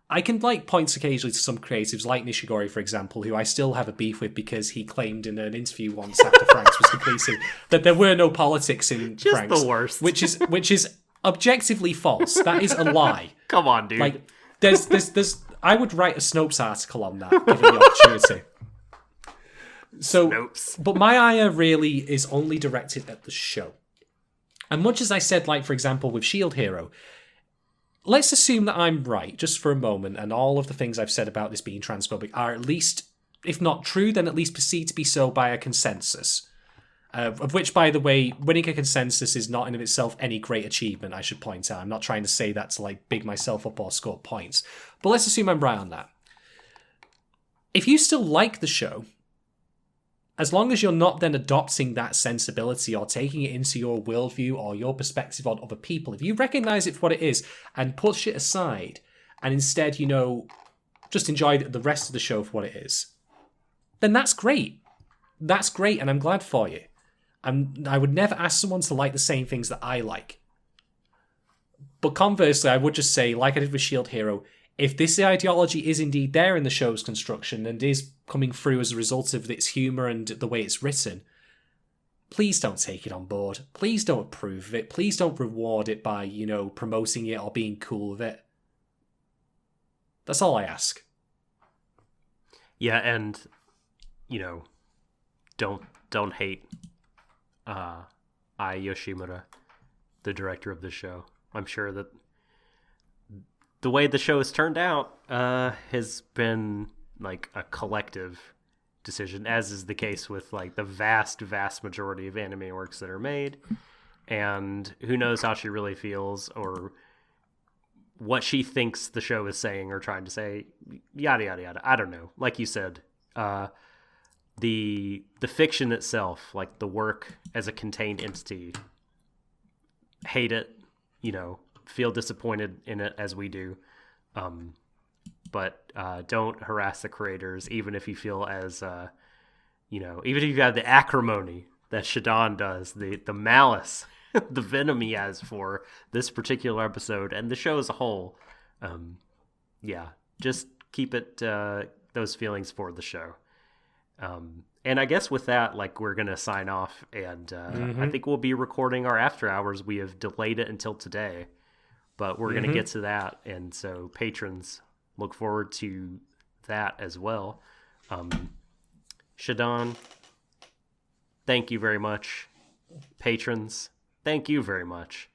I can point occasionally to some creatives like Nishigori, for example, who I still have a beef with because he claimed in an interview once after Franks was completed that there were no politics in just Franks. The worst. Which is objectively false. That is a lie. Come on, dude. There's I would write a Snopes article on that, given the opportunity. So, Snopes. But my ire really is only directed at the show. And much as I said, for example, with Shield Hero, let's assume that I'm right, just for a moment, and all of the things I've said about this being transphobic are at least, if not true, then at least perceived to be so by a consensus. Of which, by the way, winning a consensus is not in of itself any great achievement, I should point out. I'm not trying to say that to big myself up or score points. But let's assume I'm right on that. If you still like the show, as long as you're not then adopting that sensibility or taking it into your worldview or your perspective on other people, if you recognize it for what it is and push it aside and instead, just enjoy the rest of the show for what it is, then that's great. That's great, and I'm glad for you. I would never ask someone to like the same things that I like. But conversely, I would just say, like I did with Shield Hero, if this ideology is indeed there in the show's construction and is coming through as a result of its humour and the way it's written, please don't take it on board. Please don't approve of it. Please don't reward it by, promoting it or being cool with it. That's all I ask. Yeah, and, don't hate Ai Yoshimura, the director of the show. I'm sure that the way the show has turned out has been a collective decision, as is the case with the vast majority of anime works that are made. And who knows how she really feels or what she thinks the show is saying or trying to say, yada yada yada. I don't know. Like you said, the fiction itself, the work as a contained entity, hate it, feel disappointed in it as we do, but don't harass the creators, even if you feel as even if you have the acrimony that Shadon does, the malice, the venom he has for this particular episode and the show as a whole. Just keep it those feelings for the show. And I guess with that, we're gonna sign off, and I think we'll be recording our after hours. We have delayed it until today, but we're going to get to that. And so patrons, look forward to that as well. Shadon, thank you very much. Patrons, thank you very much.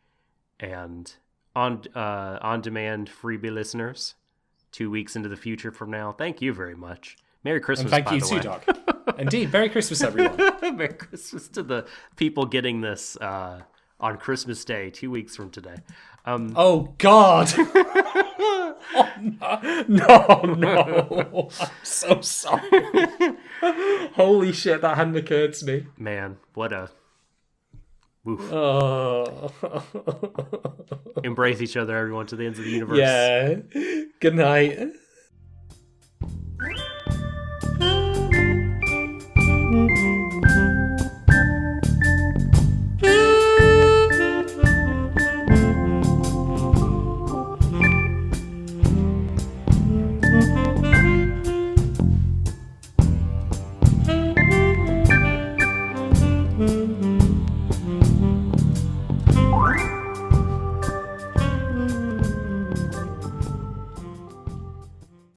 And on-demand freebie listeners, 2 weeks into the future from now, thank you very much. Merry Christmas, and thank you too, Doc. Indeed, Merry Christmas, everyone. Merry Christmas to the people getting this on Christmas Day, 2 weeks from today. Oh, God. Oh, no. I'm so sorry. Holy shit, that hadn't occurred to me. Man, what a... Oof. Oh. Embrace each other, everyone, to the ends of the universe. Yeah. Good night.